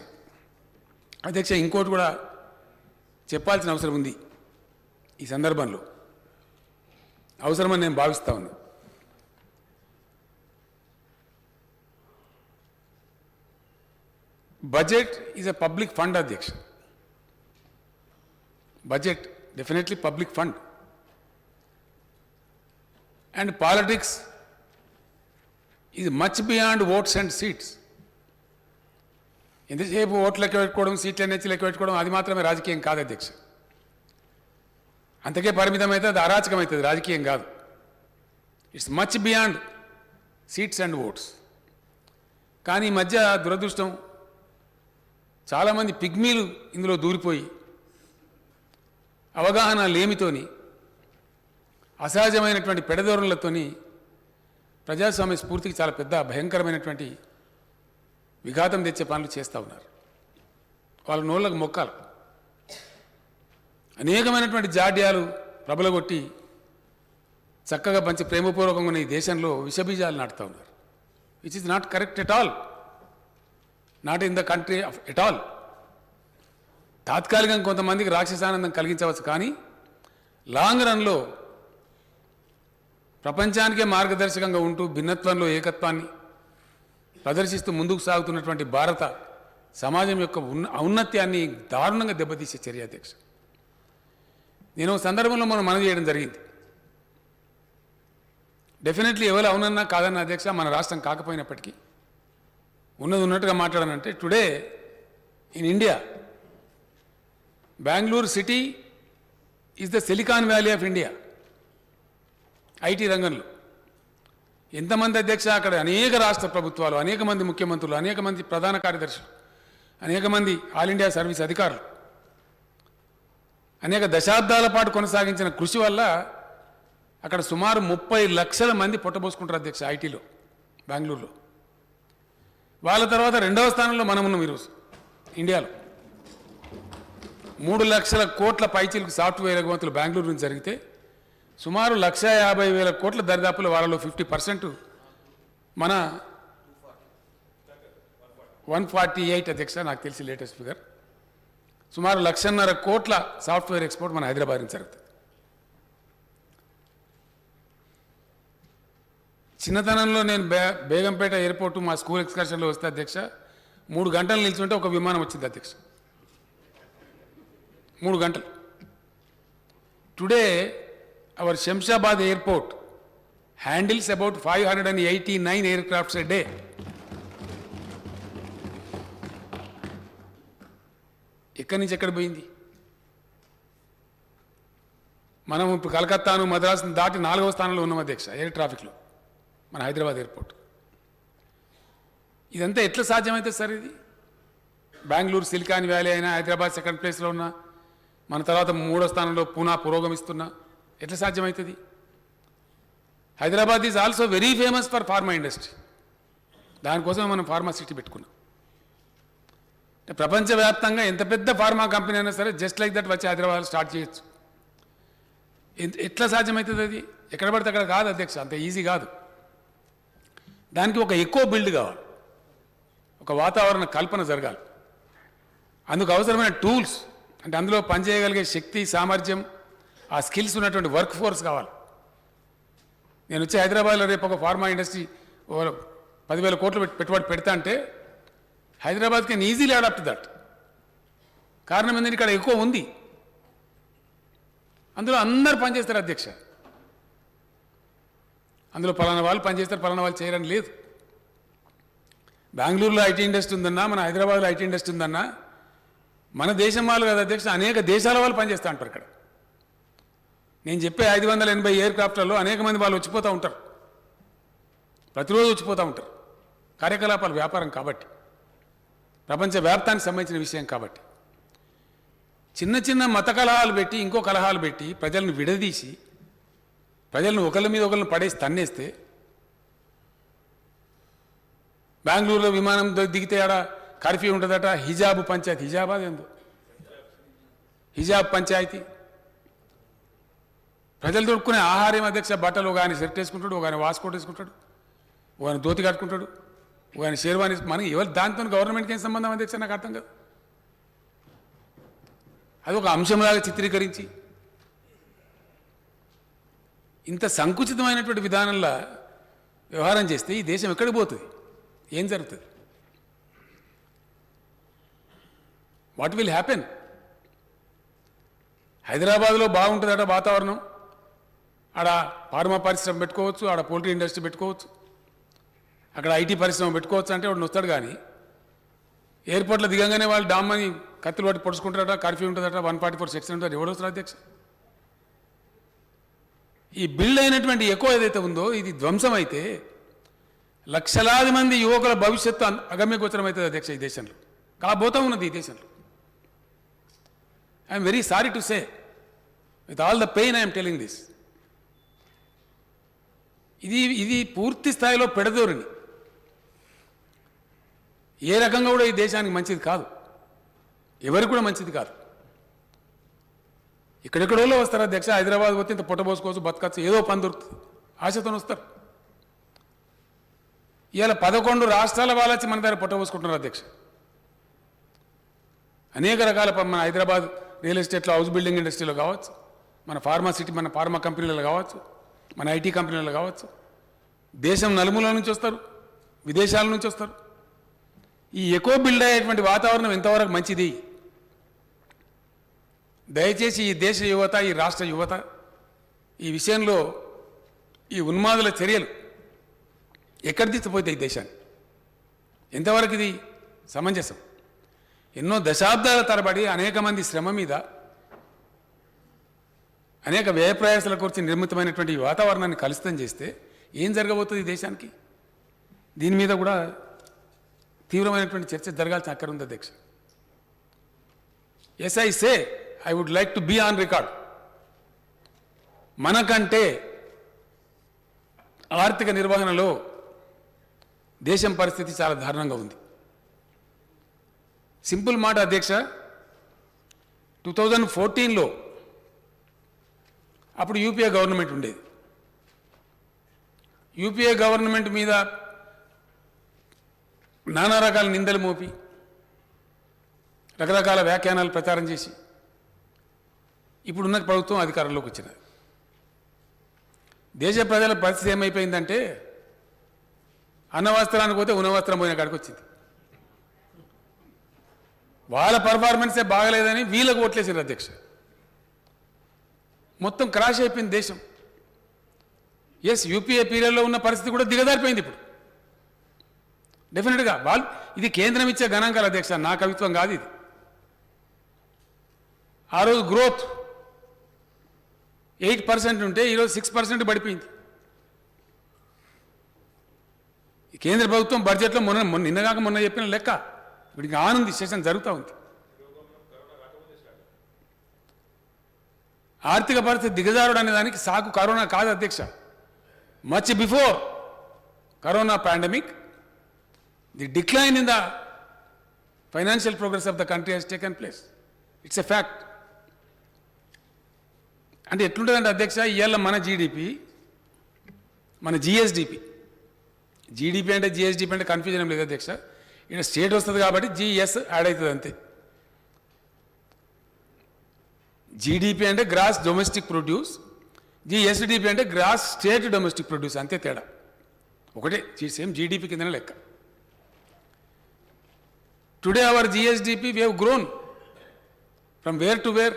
అధ్యక్ష, ఇంకోటి కూడా చెప్పాల్సిన అవసరం ఉంది ఈ సందర్భంలో, అవసరమని నేను భావిస్తా ఉన్నా. Budget is a public fund అధ్యక్ష. Budget definitely public fund. And politics is much beyond votes and seats. ఎంతసేపు ఓట్లు లెక్క పెట్టుకోవడం, సీట్ల నెచ్చి లెక్క పెట్టుకోవడం, అది మాత్రమే రాజకీయం కాదు అధ్యక్ష. అంతకే పరిమితం అయితే అది అరాచకం అవుతుంది, రాజకీయం కాదు. It's much beyond seats and votes. కానీ ఈ మధ్య దురదృష్టం, చాలామంది పిగ్మీలు ఇందులో దూరిపోయి అవగాహన లేమితోని, అసహజమైనటువంటి పెడధోరణులతోని ప్రజాస్వామ్య స్ఫూర్తికి చాలా పెద్ద భయంకరమైనటువంటి విఘాతం తెచ్చే పనులు చేస్తూ ఉన్నారు. వాళ్ళ నోళ్ళకు మొక్కాలు, అనేకమైనటువంటి జాడ్యాలు ప్రబలగొట్టి చక్కగా మంచి ప్రేమపూర్వకంగా ఉన్న ఈ దేశంలో విషబీజాలు నాటుతూ ఉన్నారు. Which is not correct at all, not in the country of at all. తాత్కాలికంగా కొంతమందికి రాక్షసానందం కలిగించవచ్చు, కానీ లాంగ్ రన్లో ప్రపంచానికే మార్గదర్శకంగా ఉంటూ భిన్నత్వంలో ఏకత్వాన్ని ప్రదర్శిస్తూ ముందుకు సాగుతున్నటువంటి భారత సమాజం యొక్క ఔన్నత్యాన్ని దారుణంగా దెబ్బతీసే చర్య అధ్యక్ష. నేను సందర్భంలో మనం మనవి చేయడం జరిగింది. డెఫినెట్లీ ఎవరు అవునన్నా కాదన్న అధ్యక్ష, మన రాష్ట్రం కాకపోయినప్పటికీ ఉన్నది ఉన్నట్టుగా మాట్లాడానంటే, today in India Bengaluru city is the Silicon Valley of India. IT రంగంలో ఎంతమంది అధ్యక్ష, అక్కడ అనేక రాష్ట్ర ప్రభుత్వాలు, అనేక మంది ముఖ్యమంత్రులు, అనేక మంది ప్రధాన కార్యదర్శులు, అనేక మంది ఆల్ ఇండియా సర్వీస్ అధికారులు అనేక దశాబ్దాల పాటు కొనసాగించిన కృషి వల్ల అక్కడ సుమారు 30 లక్షల మంది పొట్టబోసుకుంటారు అధ్యక్ష ఐటీలో బెంగళూరులో. వాళ్ళ తర్వాత రెండవ స్థానంలో మనం ఉన్నాం ఈరోజు ఇండియాలో. 3 లక్షల కోట్ల పైచీలకు సాఫ్ట్వేర్ ఎగుమతులు బెంగళూరు నుంచి జరిగితే సుమారు 1,50,000 కోట్ల దరిదాపుల వాళ్ళలో 50% మన 148 అధ్యక్ష నాకు తెలిసి లేటెస్ట్ ఫిగర్. సుమారు 1,50,000 కోట్ల సాఫ్ట్వేర్ ఎక్స్పోర్ట్ మన హైదరాబాద్ నుంచి జరుగుతుంది. చిన్నతనంలో నేను బేగంపేట ఎయిర్పోర్టు మా స్కూల్ ఎక్స్కర్షన్లో వస్తే అధ్యక్ష 3 గంటలు నిల్చుంటే ఒక విమానం వచ్చింది అధ్యక్ష. 3 గంటలు. Today our Shamshabad airport handles about 589 aircrafts a day. ఎక్కడి నుంచి ఎక్కడ పోయింది? మనం ఇప్పుడు కలకత్తాను మద్రాసును దాటి 4వ స్థానంలో ఉన్నాం అధ్యక్ష ఎయిర్ ట్రాఫిక్లో మన హైదరాబాద్ ఎయిర్పోర్ట్. ఇదంతా ఎట్లా సాధ్యమైతే సార్? ఇది బెంగళూరు సిలికాన్ వ్యాలీ అయినా హైదరాబాద్ సెకండ్ ప్లేస్లో ఉన్నా మన తర్వాత 3వ స్థానంలో పూనా పురోగమిస్తున్నా ఎట్లా సాధ్యమవుతుంది? Hyderabad is also very famous for pharma industry. దానికోసమే మనం ఫార్మా సిటీ పెట్టుకున్నాం. ప్రపంచవ్యాప్తంగా ఎంత పెద్ద ఫార్మా కంపెనీ అయినా సరే జస్ట్ లైక్ దట్ వచ్చి హైదరాబాద్ స్టార్ట్ చేయొచ్చు. ఎట్లా సాధ్యమవుతుంది? అది ఎక్కడ పడితే అక్కడ కాదు అధ్యక్ష, అంత ఈజీ కాదు. దానికి ఒక ఎక్కువ బిల్డ్ కావాలి, ఒక వాతావరణ కల్పన జరగాలి. అందుకు అవసరమైన టూల్స్ అంటే అందులో పనిచేయగలిగే శక్తి సామర్థ్యం ఆ స్కిల్స్ ఉన్నటువంటి వర్క్ ఫోర్స్ కావాలి. నేను వచ్చి హైదరాబాద్లో రేపు ఒక ఫార్మా ఇండస్ట్రీ 10,000 కోట్లు పెట్టుబడి పెడతా అంటే Hyderabad can easily adapt that. కారణం ఏంటంటే ఇక్కడ ఎక్కువ ఉంది, అందులో అందరు పనిచేస్తారు అధ్యక్ష. అందులో పలానా వాళ్ళు పనిచేస్తారు పలానా వాళ్ళు చేయరని లేదు. బెంగళూరులో ఐటీ ఇండస్ట్రీ ఉందన్నా మన హైదరాబాద్లో ఐటీ ఇండస్ట్రీ ఉందన్నా మన దేశం వాళ్ళు కదా అధ్యక్ష, అనేక దేశాల వాళ్ళు పనిచేస్తూ ఉంటారు ఇక్కడ. నేను చెప్పే 580 ఎయిర్క్రాఫ్ట్లలో అనేక మంది వాళ్ళు వచ్చిపోతూ ఉంటారు, ప్రతిరోజు వచ్చిపోతూ ఉంటారు. కార్యకలాపాలు వ్యాపారం కాబట్టి, ప్రపంచ వ్యాప్తానికి సంబంధించిన విషయం కాబట్టి చిన్న చిన్న మత కలహాలు పెట్టి ఇంకో కలహాలు పెట్టి ప్రజలను విడదీసి ప్రజలను ఒకళ్ళ మీద ఒకళ్ళని పడేసి తన్నేస్తే బెంగళూరులో విమానం దిగితే ఆడ కర్ఫ్యూ ఉంటుందట. హిజాబ్ పంచాయతీ, హిజాబ్ అదేందో హిజాబ్ పంచాయతీ. ప్రజలు దొరుకునే ఆహారం అధ్యక్ష, బట్టలు ఒక ఆయన షర్ట్ వేసుకుంటాడు, ఒక ఆయన వాస్కోట్ వేసుకుంటాడు, ఒక ఆయన ధోతి కట్టుకుంటాడు, ఒక ఆయన షేర్వాణి. మనకి ఎవరు దాంతో గవర్నమెంట్కి ఏం సంబంధం అధ్యక్ష నాకు అర్థం కాదు. అది ఒక అంశంలాగా చిత్రీకరించి ఇంత సంకుచితమైనటువంటి విధానంలో వ్యవహారం చేస్తే ఈ దేశం ఎక్కడికి పోతుంది? ఏం జరుగుతుంది? What will happen? హైదరాబాద్లో బాగుంటుందట వాతావరణం, ఆడ ఫార్మా పరిశ్రమ పెట్టుకోవచ్చు, ఆడ పోల్ట్రీ ఇండస్ట్రీ పెట్టుకోవచ్చు, అక్కడ ఐటీ పరిశ్రమ పెట్టుకోవచ్చు అంటే వాడు వస్తాడు. కానీ ఎయిర్పోర్ట్లో దిగంగానే వాళ్ళు డామ్మని కత్తులు పట్టి పొడుచుకుంటారట, కర్ఫ్యూ ఉంటుందట, 144 సెక్షన్ ఉంటుంది. ఎవడు వస్తారు అధ్యక్ష? ఈ బిల్డ్ అయినటువంటి ఎక్కువ ఏదైతే ఉందో ఇది ధ్వంసం అయితే లక్షలాది మంది యువకుల భవిష్యత్తు అగమ్యగోచరం అవుతుంది అధ్యక్ష ఈ దేశంలో. కాబోతా ఉన్నది ఈ దేశంలో. I'm very sorry to say, with all the pain I'm telling this. ఇది పూర్తి స్థాయిలో పెడదోరిని. ఏ రకంగా కూడా ఈ దేశానికి మంచిది కాదు, ఎవరికి కూడా మంచిది కాదు. ఇక్కడెక్కడోళ్ళు వస్తారు అధ్యక్ష, హైదరాబాద్ పోతే ఇంత పొట్టబోసుకోవచ్చు, బతకచ్చు, ఏదో పని దొరుకుతుంది ఆశతో వస్తారు. ఇవాళ 11 రాష్ట్రాల వాళ్ళు వచ్చి మన దగ్గర పొట్టబోసుకుంటున్నారు అధ్యక్ష. అనేక రకాల మన హైదరాబాద్ రియల్ ఎస్టేట్లో, హౌస్ బిల్డింగ్ ఇండస్ట్రీలో కావచ్చు, మన ఫార్మా సిటీ, మన ఫార్మా కంపెనీలలో కావచ్చు, మన ఐటీ కంపెనీలలో కావచ్చు, దేశం నలుమూల నుంచి వస్తారు, విదేశాల నుంచి వస్తారు. ఈ ఎక్కువ బిల్డ్ అయ్యేటువంటి వాతావరణం ఎంతవరకు మంచిది? దయచేసి ఈ దేశ యువత, ఈ రాష్ట్ర యువత ఈ విషయంలో ఈ ఉన్మాదుల చర్యలు ఎక్కడ తీసుకుపోతాయి ఈ దేశాన్ని? ఎంతవరకు ఇది సమంజసం? ఎన్నో దశాబ్దాల తరబడి అనేక మంది శ్రమ మీద, అనేక వ్యయ ప్రయాసాల గురించి నిర్మితమైనటువంటి వాతావరణాన్ని కలుషితం చేస్తే ఏం జరగబోతుంది ఈ దేశానికి? దీని మీద కూడా తీవ్రమైనటువంటి చర్చ జరగాల్సిన అక్కర ఉంది అధ్యక్ష. Yes I say I would like to be on record, మనకంటే ఆర్థిక నిర్వహణలో దేశం పరిస్థితి చాలా దారుణంగా ఉంది. సింపుల్ మాట అధ్యక్ష, 2014లో అప్పుడు యూపీఏ గవర్నమెంట్ ఉండేది. యూపీఏ గవర్నమెంట్ మీద నానా రకాల నిందలు మోపి రకరకాల వ్యాఖ్యానాలు ప్రచారం చేసి ఇప్పుడున్న ప్రభుత్వం అధికారంలోకి వచ్చినది. దేశ ప్రజల పరిస్థితి ఏమైపోయిందంటే అన్నవస్త్రానికి పోతే ఉన్నవస్త్రం పోయిన కాడికి వచ్చింది. వాళ్ళ పర్ఫార్మెన్సే బాగలేదని వీళ్ళకు ఓట్లేసారు అధ్యక్ష. మొత్తం క్రాష్ అయిపోయింది దేశం. ఎస్, యూపీఏ పీరియడ్లో ఉన్న పరిస్థితి కూడా దిగజారిపోయింది ఇప్పుడు డెఫినెట్గా. వాళ్ళు ఇది కేంద్రం ఇచ్చే గణాంకాలు అధ్యక్ష, నా కవిత్వం కాదు ఇది. ఆ రోజు గ్రోత్ 8% ఉంటే ఈరోజు 6% పడిపోయింది. కేంద్ర ప్రభుత్వం బడ్జెట్లో నిన్నగాక మొన్న చెప్పిన లెక్క వీడికి ఆనంది సెషన్ జరుగుతూ ఉంది. ఆర్థిక పరిస్థితి దిగజారుడు అనే దానికి సాకు కరోనా కాదు అధ్యక్ష. Much before corona pandemic, the decline in the financial progress of the country has taken place. It's a fact. అంటే ఎట్లుంటుందంటే అధ్యక్ష, ఇవాళ మన జీడిపి, మన జిఎస్డిపి, జీడిపి అంటే జిఎస్డిపి అంటే కన్ఫ్యూజన్ ఏం లేదు అధ్యక్ష. ఇక్కడ స్టేట్ వస్తుంది కాబట్టి జిఎస్ యాడ్ అవుతుంది అంతే. జీడిపి అంటే గ్రాస్ డొమెస్టిక్ ప్రొడ్యూస్, జిఎస్డిపి అంటే గ్రాస్ స్టేట్ డొమెస్టిక్ ప్రొడ్యూస్, అంతే తేడా. ఒకటే, సేమ్ జీడిపి కిందనే లెక్క. Today our GSDP we have grown from where to where.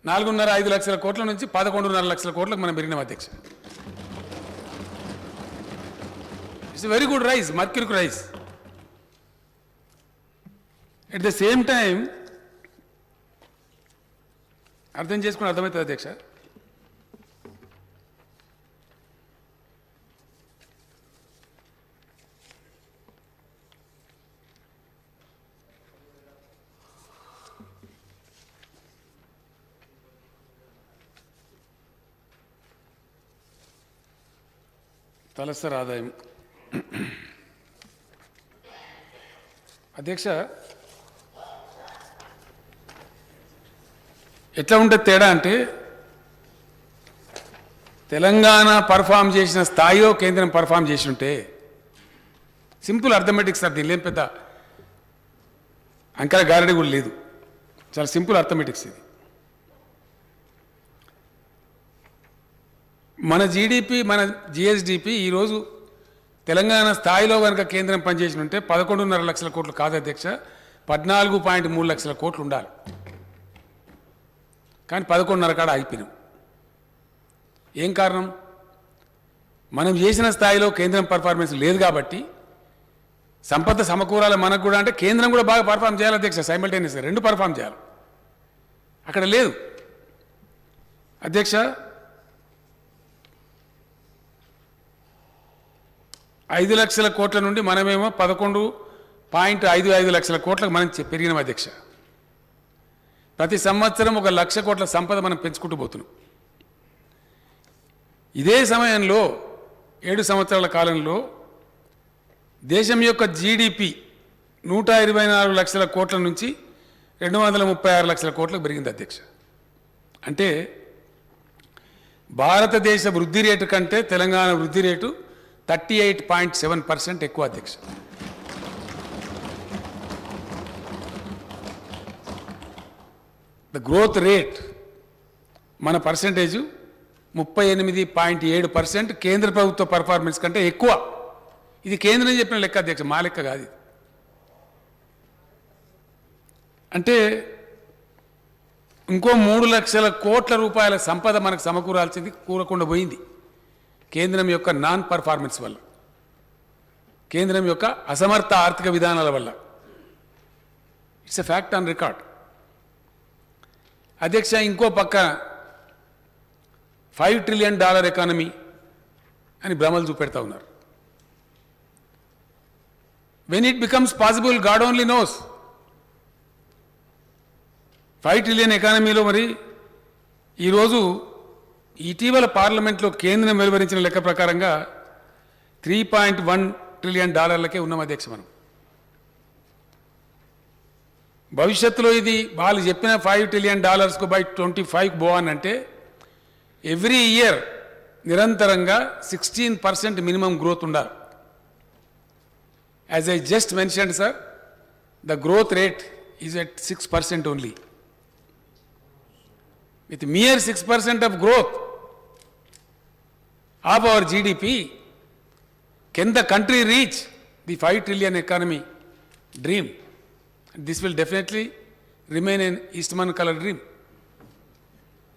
4.5 లక్షల కోట్ల నుంచి 11.5 లక్షల కోట్లకు మనం పెరిగినాం అధ్యక్ష. It's very good rise, mercuric rise. At the same time అర్థం చేసుకుని అర్థమవుతుంది అధ్యక్ష, తలసరి ఆదాయం అధ్యక్ష ఎట్లా ఉంటుంది తేడా అంటే, తెలంగాణ పర్ఫామ్ చేసిన స్థాయిలో కేంద్రం పర్ఫామ్ చేసి ఉంటే, సింపుల్ అర్థమెటిక్స్ సార్, దీనిలో ఏం పెద్ద అంకర గారడి కూడా లేదు, చాలా సింపుల్ అర్థమెటిక్స్ ఇది. మన జీడిపి, మన జిఎస్డిపి ఈరోజు తెలంగాణ స్థాయిలో కనుక కేంద్రం పనిచేసి ఉంటే 11.5 లక్షల కోట్లు కాదు అధ్యక్ష, 14.3 లక్షల కోట్లు ఉండాలి. కానీ 11.5 కాడ ఆగిపోయినాం. ఏం కారణం? మనం చేసిన స్థాయిలో కేంద్రం పర్ఫార్మెన్స్ లేదు కాబట్టి. సంపద సమకూరాలి మనకు కూడా అంటే కేంద్రం కూడా బాగా పర్ఫామ్ చేయాలి అధ్యక్ష, సైమల్టేనియస్గా రెండు పర్ఫామ్ చేయాలి. అక్కడ లేదు అధ్యక్ష. 5 లక్షల కోట్ల నుండి మనమేమో 11.55 లక్షల కోట్లకు మనం పెరిగినాం అధ్యక్ష. ప్రతి సంవత్సరం 1 లక్ష కోట్ల సంపద మనం పెంచుకుంటూ పోతున్నాం. ఇదే సమయంలో 7 సంవత్సరాల కాలంలో దేశం యొక్క జీడిపి 124 లక్షల కోట్ల నుంచి 236 లక్షల కోట్లకు పెరిగింది అధ్యక్ష. అంటే భారతదేశ వృద్ధి రేటు కంటే తెలంగాణ వృద్ధి రేటు 38.7% ఎక్కువ అధ్యక్ష. ద గ్రోత్ రేట్ మన పర్సంటేజు 38.7% కేంద్ర ప్రభుత్వ పర్ఫార్మెన్స్ కంటే ఎక్కువ. ఇది కేంద్రం చెప్పిన లెక్క అధ్యక్ష, మా లెక్క కాదు. అంటే ఇంకో 3 లక్షల కోట్ల రూపాయల సంపద మనకు సమకూరాల్సింది కూరకుండా పోయింది కేంద్రం యొక్క నాన్ పర్ఫార్మెన్స్ వల్ల, కేంద్రం యొక్క అసమర్థ ఆర్థిక విధానాల వల్ల. It's a fact on record అధ్యక్ష. ఇంకో పక్క $5 ట్రిలియన్ ఎకానమీ అని భ్రమలు చూపెడతా ఉన్నారు. When it becomes possible, God only knows. 5 trillion ఎకానమీలో మరి ఈరోజు ఇటీవల పార్లమెంట్లో కేంద్రం వెలువరించిన లెక్క ప్రకారంగా 3.1 ట్రిలియన్ డాలర్లకే ఉన్నాం అధ్యక్ష మనం. భవిష్యత్తులో ఇది వాళ్ళు చెప్పిన 5 ట్రిలియన్ డాలర్స్కు బై 25 పోవాలంటే ఎవ్రీ ఇయర్ నిరంతరంగా 16% మినిమం గ్రోత్ ఉండాలి. As I just mentioned sir, the growth rate is at 6% only. With mere 6% of growth of our GDP, can the country reach the 5 trillion economy dream? This will definitely remain an Eastman color dream.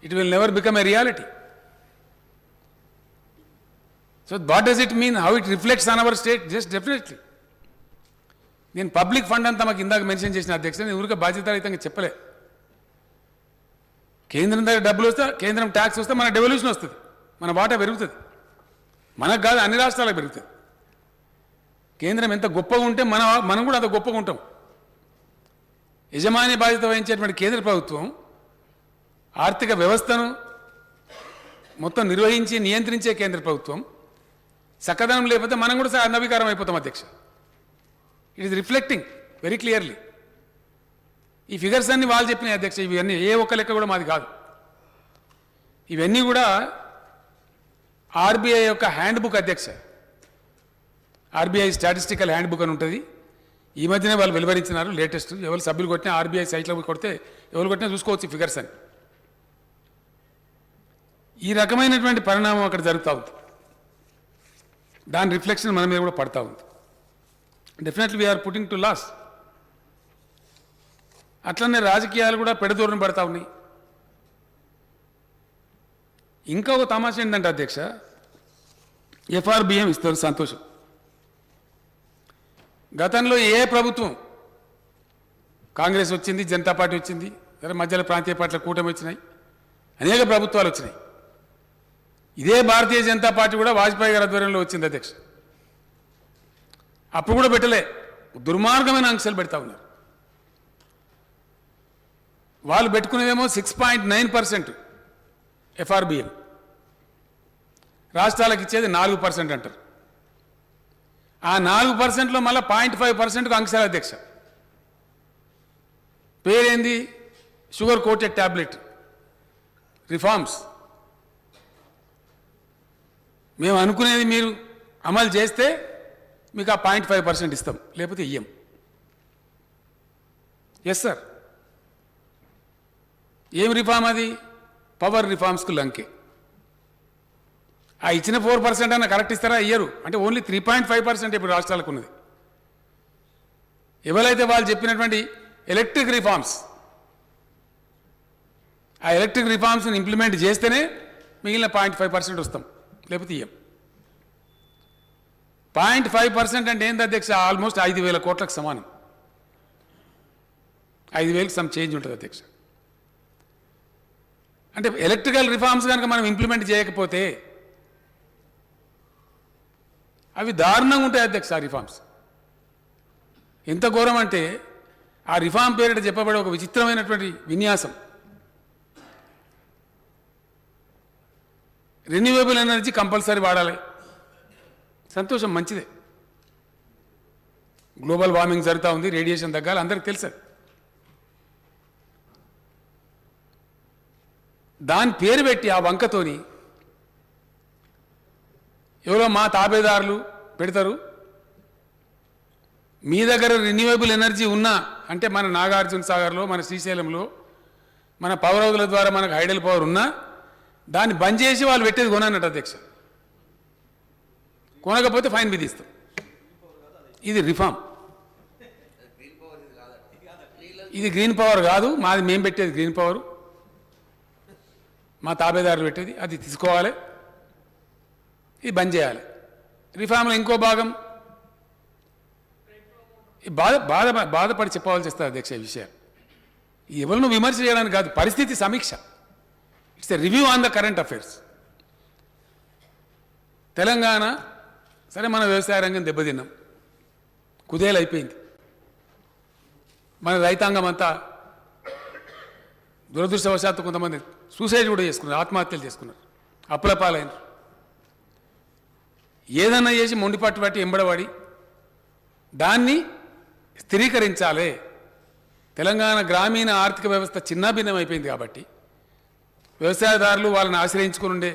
It will never become a reality. So what does it mean? How it reflects on our state? Just definitely. నేను పబ్లిక్ ఫండ్ అంతా మాకు ఇందాక మెన్షన్ చేసిన అధ్యక్ష, నేను ఊరికే బాధ్యతాయుతంగా చెప్పలే. కేంద్రం దగ్గర డబ్బులు వస్తే, కేంద్రం ట్యాక్స్ వస్తే మన డెవల్యూషన్ వస్తుంది, మన వాటా పెరుగుతుంది. మనకు కాదు, అన్ని రాష్ట్రాలకు పెరుగుతుంది. కేంద్రం ఎంత గొప్పగా ఉంటే మనం కూడా అంత గొప్పగా ఉంటాం. యజమాని బాధ్యత వహించేటువంటి కేంద్ర ప్రభుత్వం ఆర్థిక వ్యవస్థను మొత్తం నిర్వహించి నియంత్రించే కేంద్ర ప్రభుత్వం చక్కదనం లేకపోతే మనం కూడా అనవికారం అయిపోతాం అధ్యక్ష. It is reflecting very clearly. ఈ ఫిగర్స్ అన్ని వాళ్ళు చెప్పినాయి అధ్యక్ష, ఇవన్నీ ఏ ఒక్క లెక్క కూడా మాది కాదు. ఇవన్నీ కూడా ఆర్బీఐ యొక్క హ్యాండ్ బుక్ అధ్యక్ష. ఆర్బీఐ స్టాటిస్టికల్ హ్యాండ్ బుక్ అని ఉంటుంది. ఈ మధ్యనే వాళ్ళు వెలువరించినారు లేటెస్ట్. ఎవరు సభ్యులు కొట్టినా ఆర్బీఐ సైట్లో కొడితే ఎవరు కొట్టినా చూసుకోవచ్చు ఫిగర్స్ అని. ఈ రకమైనటువంటి పరిణామం అక్కడ జరుగుతూ ఉంది. దాని రిఫ్లెక్షన్ మన మీద కూడా పడతా ఉంది. Definitely we're putting to loss. అట్లనే రాజకీయాలు కూడా పెడదూరని పడతా ఉన్నాయి. ఇంకా ఒక తమాషా ఏంటంటే అధ్యక్ష, ఎఫ్ఆర్బిఎం ఇస్తారు, సంతోషం. గతంలో ఏ ప్రభుత్వం, కాంగ్రెస్ వచ్చింది, జనతా పార్టీ వచ్చింది, మధ్యలో ప్రాంతీయ పార్టీల కూటమి వచ్చినాయి, అనేక ప్రభుత్వాలు వచ్చినాయి. ఇదే భారతీయ జనతా పార్టీ కూడా వాజ్పేయి గారి ఆధ్వర్యంలో వచ్చింది అధ్యక్ష. అప్పుడు కూడా పెట్టలే, దుర్మార్గమైన ఆంక్షలు పెడతా ఉన్నారు. వాళ్ళు పెట్టుకునేదేమో 6.9% ఎఫ్ఆర్బిఎం, రాష్ట్రాలకు ఇచ్చేది 4% అంటారు. ఆ 4%లో మళ్ళీ 0.5%కు ఆంక్షలు అధ్యక్ష. పేరేంది? Sugar coated tablet reforms. మేము అనుకునేది మీరు అమలు చేస్తే మీకు ఆ 0.5% ఇస్తాం, లేకపోతే ఇయ్యం. Yes sir. ఏం రిఫార్మ్ అది? పవర్ రిఫార్మ్స్కు లంకే. ఆ ఇచ్చిన 4% అన్న కరెక్ట్ ఇస్తారా? ఇయ్యరు. అంటే ఓన్లీ 3.5% ఇప్పుడు రాష్ట్రాలకు ఉన్నది. ఎవరైతే వాళ్ళు చెప్పినటువంటి ఎలక్ట్రిక్ రిఫార్మ్స్, ఆ ఎలక్ట్రిక్ రిఫార్మ్స్ని ఇంప్లిమెంట్ చేస్తేనే మిగిలిన 0.5% వస్తాం, లేకపోతే ఇయ్యం. 0.5% అంటే ఏంది అధ్యక్ష? ఆల్మోస్ట్ 5,000 కోట్లకు సమానం. 5,000కి సమ్ చేంజ్ ఉంటుంది అధ్యక్ష. అంటే ఎలక్ట్రికల్ రిఫార్మ్స్ కనుక మనం ఇంప్లిమెంట్ చేయకపోతే అవి దారుణంగా ఉంటాయి అధ్యక్ష. ఆ రిఫార్మ్స్ ఎంత ఘోరం అంటే, ఆ రిఫార్మ్ పేరిట చెప్పబడే ఒక విచిత్రమైనటువంటి విన్యాసం. రెన్యూవబుల్ ఎనర్జీ కంపల్సరీ వాడాలి. సంతోషం, మంచిదే. గ్లోబల్ వార్మింగ్ జరుగుతూ ఉంది, రేడియేషన్ తగ్గాలి, అందరికి తెలుసు. దాని పేరు పెట్టి ఆ వంకతోని ఎవరో మా తాబేదారులు పెడతారు. మీ దగ్గర రెన్యూవబుల్ ఎనర్జీ ఉన్నా అంటే మన నాగార్జున సాగర్లో, మన శ్రీశైలంలో, మన పవర్ హౌస్ల ద్వారా మనకు హైడల్ పవర్ ఉన్నా దాన్ని బంద్ చేసి వాళ్ళు పెట్టేది కొనన్నట్టు అధ్యక్ష. కొనకపోతే ఫైన్ విధిస్తాం. ఇది రిఫార్మ్. ఇది గ్రీన్ పవర్ కాదు, మాది మేము పెట్టేది గ్రీన్ పవర్, మా తాబేదారులు పెట్టేది. అది తీసుకోవాలి, ఇది బంద్ చేయాలి. రిఫార్మ్లో ఇంకో భాగం బాధపడి చెప్పవలసి వస్తుంది అధ్యక్ష. ఈ విషయం ఎవరినూ విమర్శ చేయడానికి కాదు, పరిస్థితి సమీక్ష. It's a review on the current affairs. Telangana సరే, మన వ్యవసాయ రంగం దెబ్బతిన్నాం, కుదేలు అయిపోయింది. మన రైతాంగం అంతా దురదృష్టవశాత్తు కొంతమంది సూసైడ్ కూడా చేసుకున్నారు, ఆత్మహత్యలు చేసుకున్నారు, అప్పుల పాలైనారు. ఏదన్నా చేసి మొండిపట్టు పట్టి ఎంబడబడి దాన్ని స్థిరీకరించాలి. తెలంగాణ గ్రామీణ ఆర్థిక వ్యవస్థ చిన్నాభిన్నం అయిపోయింది కాబట్టి, వ్యవసాయదారులు వాళ్ళని ఆశ్రయించుకుని ఉండే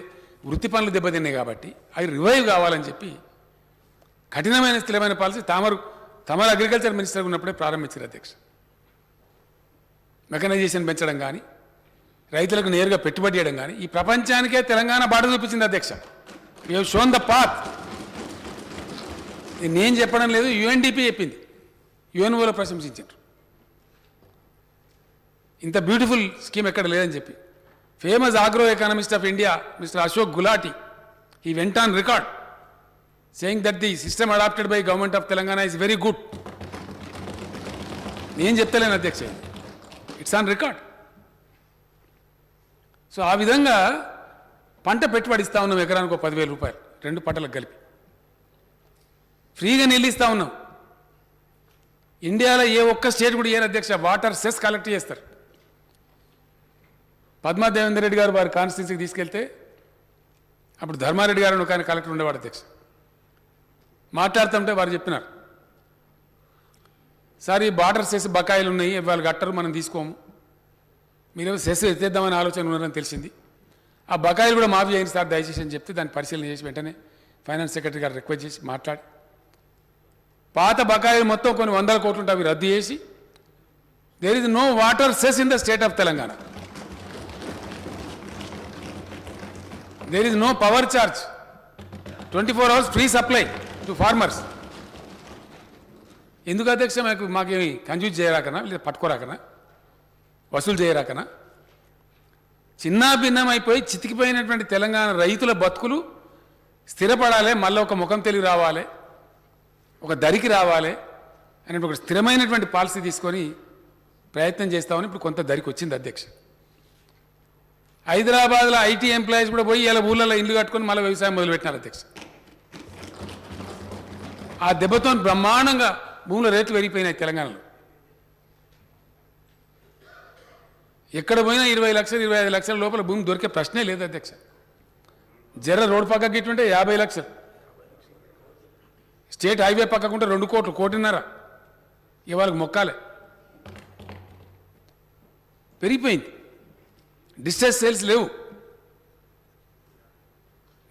వృత్తి పనులు దెబ్బతిన్నాయి కాబట్టి అవి రివైవ్ కావాలని చెప్పి కఠినమైన స్థిరమైన పాలసీ తమరు అగ్రికల్చర్ మినిస్టర్ ఉన్నప్పుడే ప్రారంభించారు అధ్యక్ష. మెకనైజేషన్ పెంచడం కానీ, రైతులకు నేరుగా పెట్టుబడి చేయడం కానీ, ఈ ప్రపంచానికే తెలంగాణ బాట చూపించింది అధ్యక్ష. We have shown the path. నేను చెప్పడం లేదు, యుఎన్డిపి చెప్పింది, యుఎన్ఓలో ప్రశంసించారు. ఇంత బ్యూటిఫుల్ స్కీమ్ ఎక్కడ లేదని చెప్పి famous agro economist of India mister Ashok Gulati he went on record saying that the system adopted by government of Telangana is very good. నేను చెప్తలేను అధ్యక్ష, ఇట్స్ ఆన్ రికార్డ్. సో ఆ విధంగా పంట పెట్టుబడి ఇస్తా ఉన్నాం, ఎకరానికి 10,000 రూపాయలు 2 పంటలకు కలిపి ఫ్రీగా నీళ్ళు ఇస్తా ఉన్నాం. ఇండియాలో ఏ ఒక్క స్టేట్ కూడా ఏరు అధ్యక్ష వాటర్ సెస్ కలెక్ట్ చేస్తారు. పద్మా దేవేందర్ రెడ్డి గారు వారి కాన్స్టిట్యున్సీకి తీసుకెళ్తే అప్పుడు ధర్మారెడ్డి గారు కానీ కలెక్టర్ ఉండేవాడు అధ్యక్ష. మాట్లాడుతుంటే వారు చెప్పినారు, సార్ ఈ వాటర్ సెస్ బకాయిలు ఉన్నాయి, వాళ్ళు కట్టరు, మనం తీసుకోము, మీరేమో సెస్ ఎత్తేద్దామని ఆలోచన ఉన్నారని తెలిసింది, ఆ బకాయిలు కూడా మాఫీ చేయండి సార్ దయచేసి అని చెప్తే దాన్ని పరిశీలన చేసి వెంటనే ఫైనాన్స్ సెక్రటరీ గారు రిక్వెస్ట్ చేసి మాట్లాడి పాత బకాయిలు మొత్తం కొన్ని 100 కోట్లు ఉంటే అవి రద్దు చేసి there is no water cess in the state of Telangana. There is no power charge, 24 hours free supply to farmers. ఎందుకు అధ్యక్ష మాకేమి కన్ఫ్యూజ్ చేయరాకనా, లేదా పట్టుకోరాకనా, వసూలు చేయరాకనా? చిన్నాభిన్నం అయిపోయి చితికిపోయినటువంటి తెలంగాణ రైతుల బతుకులు స్థిరపడాలి, మళ్ళీ ఒక ముఖం తెలివి రావాలి, ఒక దరికి రావాలి అనే ఒక స్థిరమైనటువంటి పాలసీ తీసుకొని ప్రయత్నం చేస్తామని ఇప్పుడు కొంత దరికి వచ్చింది అధ్యక్ష. హైదరాబాద్లో ఐటీ ఎంప్లాయీస్ కూడా పోయి ఇలా ఊళ్ళలో ఇల్లు కట్టుకొని మళ్ళీ వ్యవసాయం మొదలుపెట్టినారు అధ్యక్ష. ఆ దెబ్బతో బ్రహ్మాండంగా భూముల రేట్లు పెరిగిపోయినాయి తెలంగాణలో. ఎక్కడ పోయినా 20 లక్షలు 25 లక్షల లోపల భూమి దొరికే ప్రశ్నే లేదు అధ్యక్ష. జర్ర రోడ్ పక్కకి ఇటుంటే 50 లక్షలు, స్టేట్ హైవే పక్కకుంటే 2 కోట్లు, 1.5 ఇవాళకి మొక్కాలే. పెరిగిపోయింది, డిస్ట్రెస్ సేల్స్ లేవు.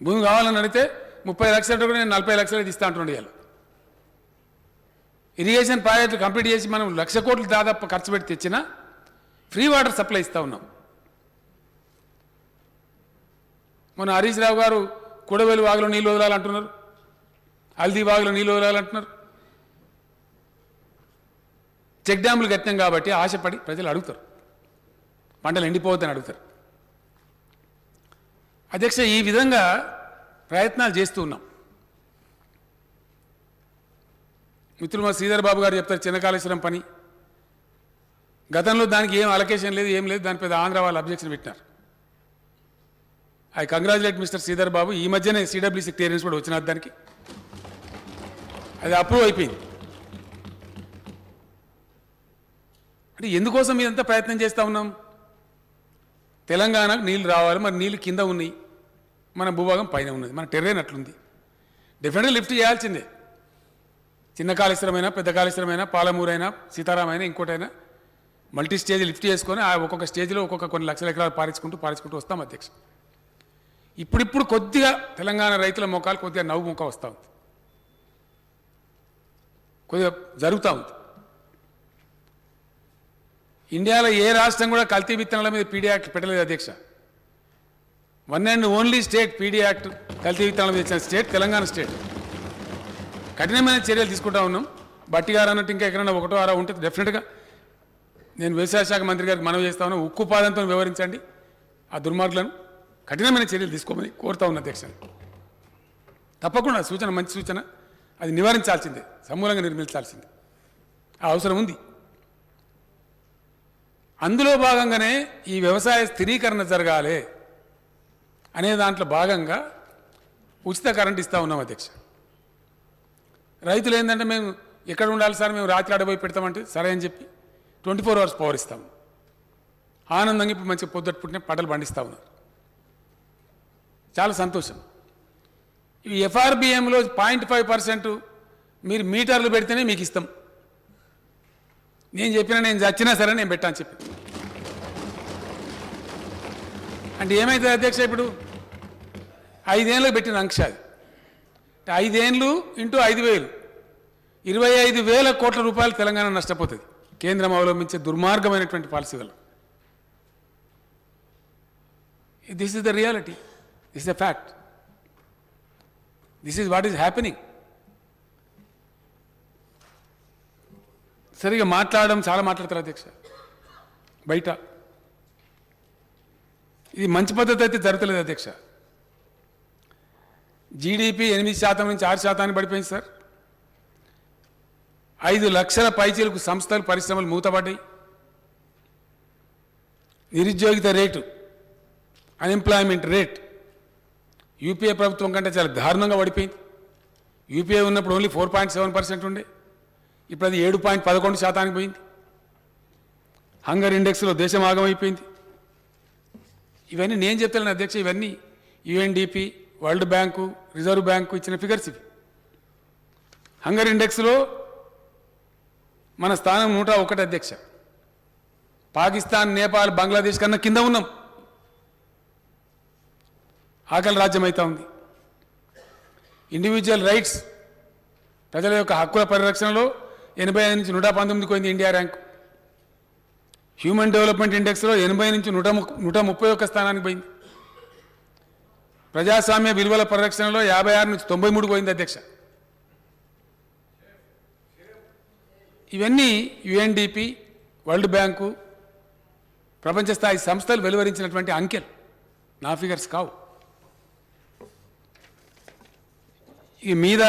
భూమి కావాలని అడిగితే 30 లక్షలు కూడా నేను 40 లక్షలు ఇస్తా అంటుండే. ఇవాళ ఇరిగేషన్ ప్రాజెక్టులు కంప్లీట్ చేసి మనం 1,00,000 కోట్లు దాదాపు ఖర్చు పెట్టి తెచ్చినా ఫ్రీ వాటర్ సప్లై ఇస్తూ ఉన్నాం. మొన్న హరీష్ రావు గారు కొడవలి వాగులో నీళ్ళు వదలాలంటున్నారు, హల్దీ వాగులో నీళ్ళు వదలాలంటున్నారు. చెక్ డ్యాములు కట్టినాం కాబట్టి ఆశపడి ప్రజలు అడుగుతారు, పంటలు ఎండిపోవద్దని అడుగుతారు. అధ్యక్ష ఈ విధంగా ప్రయత్నాలు చేస్తూ ఉన్నాం. మిత్రులు మా శ్రీధర్ బాబు గారు చెప్తారు చిన్న కాళేశ్వరం పని, గతంలో దానికి ఏం అలొకేషన్ లేదు, ఏం లేదు, దాని పెద్ద ఆంధ్ర వాళ్ళు అబ్జెక్షన్ పెట్టినారు. I congratulate mister Sridhar Babu. ఈ మధ్యనే సిడబ్ల్యూసీ క్లియరెన్స్ కూడా వచ్చిన దానికి, అది అప్రూవ్ అయిపోయింది. అంటే ఎందుకోసం ఇదంతా ప్రయత్నం చేస్తూ ఉన్నాం? తెలంగాణకు నీళ్ళు రావాలి, మరి నీళ్ళు కింద ఉన్నాయి, మన భూభాగం పైన ఉన్నది, మన టెర్రైన్ అట్లుంది, డెఫినెట్గా లిఫ్ట్ చేయాల్సిందే. చిన్న కాళేశ్వరమైనా, పెద్ద కాళేశ్వరమైనా, పాలమూరైనా, సీతారామైనా, ఇంకోటైనా మల్టీ స్టేజ్ లిఫ్ట్ చేసుకొని ఆ ఒక్కొక్క స్టేజ్లో ఒక్కొక్క కొన్ని లక్షల ఎకరాలు పారించుకుంటూ వస్తాం అధ్యక్ష. ఇప్పుడిప్పుడు కొద్దిగా తెలంగాణ రైతుల మొక్కలు కొద్దిగా నవ్వు మొక్క వస్తూ ఉంది, కొద్దిగా జరుగుతూ ఉంది. ఇండియాలో ఏ రాష్ట్రం కూడా కల్తీ విత్తనాల మీద పీడీ యాక్ట్ పెట్టలేదు అధ్యక్ష. One and only state PD act కల్తీ విత్తనాల మీద ఇచ్చిన స్టేట్ తెలంగాణ స్టేట్. కఠినమైన చర్యలు తీసుకుంటా ఉన్నాం. బట్టి గారు అన్నట్టు ఇంకా ఎక్కడైనా 1 6 ఉంటుంది డెఫినెట్గా నేను వ్యవసాయ శాఖ మంత్రి గారికి మనవి చేస్తా ఉన్నా, ఉక్కు పాదంతో వివరించండి, ఆ దుర్మార్గులను కఠినమైన చర్యలు తీసుకోమని కోరుతా ఉన్న అధ్యక్ష. తప్పకుండా సూచన, మంచి సూచన, అది నివారించాల్సిందే, సమూలంగా నిర్మించాల్సిందే, ఆ అవసరం ఉంది. అందులో భాగంగానే ఈ వ్యవసాయ స్థిరీకరణ జరగాలి అనే దాంట్లో భాగంగా ఉచిత కరెంట్ ఇస్తూ ఉన్నాం అధ్యక్ష. రైతులు ఏంటంటే మేము ఎక్కడ ఉండాలి సార్, మేము రాత్రి అడబోయి పెడతామంటే సరే అని చెప్పి 24 hours పవర్ ఇస్తాము. ఆనందంగా ఇప్పుడు మంచిగా పొద్దుట పుట్టిన పంటలు పండిస్తూ ఉన్నారు. చాలా సంతోషం. ఈ ఎఫ్ఆర్బిఎంలో 0.5% మీరు మీటర్లు పెడితేనే మీకు ఇస్తాం. నేను చెప్పినా నేను చచ్చినా సరే నేను పెట్టాను చెప్పి. అంటే ఏమైతుంది అధ్యక్ష, ఇప్పుడు 5 ఏళ్ళకి పెట్టిన ఆంక్ష అది. 5 ఏళ్ళు ఇంటూ 5,000 25,000 కోట్ల రూపాయలు తెలంగాణ నష్టపోతుంది కేంద్రం అవలంబించే దుర్మార్గమైనటువంటి పాలసీ వల్ల. This is the reality, this is the fact, this is what is happening. సరిగా మాట్లాడడం చాలా మాట్లాడతారు అధ్యక్ష బయట. ఇది మంచి పద్ధతి అయితే జరుగుతలేదు అధ్యక్ష. జీడిపి 8% నుంచి 6% పడిపోయింది సార్. 5 లక్షల పైచీలకు సంస్థలు పరిశ్రమలు మూతపడ్డాయి. నిరుద్యోగిత రేటు, అన్ఎంప్లాయ్మెంట్ రేట్ యూపీఏ ప్రభుత్వం కంటే చాలా దారుణంగా పడిపోయింది. యూపీఏ ఉన్నప్పుడు ఓన్లీ 4.7% ఉండే, ఇప్పుడు అది 7.11% పోయింది. హంగర్ ఇండెక్స్లో దేశం ఆగమైపోయింది. ఇవన్నీ నేను చెప్తాను అధ్యక్ష, ఇవన్నీ UNDP, world bank, reserve bank ఇచ్చిన ఫిగర్స్ ఇవి. హంగర్ ఇండెక్స్లో మన స్థానం 101 అధ్యక్ష. పాకిస్తాన్, నేపాల్, బంగ్లాదేశ్ కన్నా కింద ఉన్నాం. ఆకలి రాజ్యం అవుతా ఉంది. ఇండివిజువల్ రైట్స్, ప్రజల యొక్క హక్కుల పరిరక్షణలో 85 నుంచి 119 పోయింది ఇండియా ర్యాంకు. హ్యూమన్ డెవలప్మెంట్ ఇండెక్స్లో 80 నుంచి 131 స్థానానికి పోయింది. ప్రజాస్వామ్య విలువల పరిరక్షణలో 56 నుంచి 93 పోయింది అధ్యక్ష. ఇవన్నీ యుఎన్డిపి, వరల్డ్ బ్యాంకు, ప్రపంచ స్థాయి సంస్థలు వెలువరించినటువంటి అంకెలు, నా ఫిగర్స్ కావు. ఈ మీద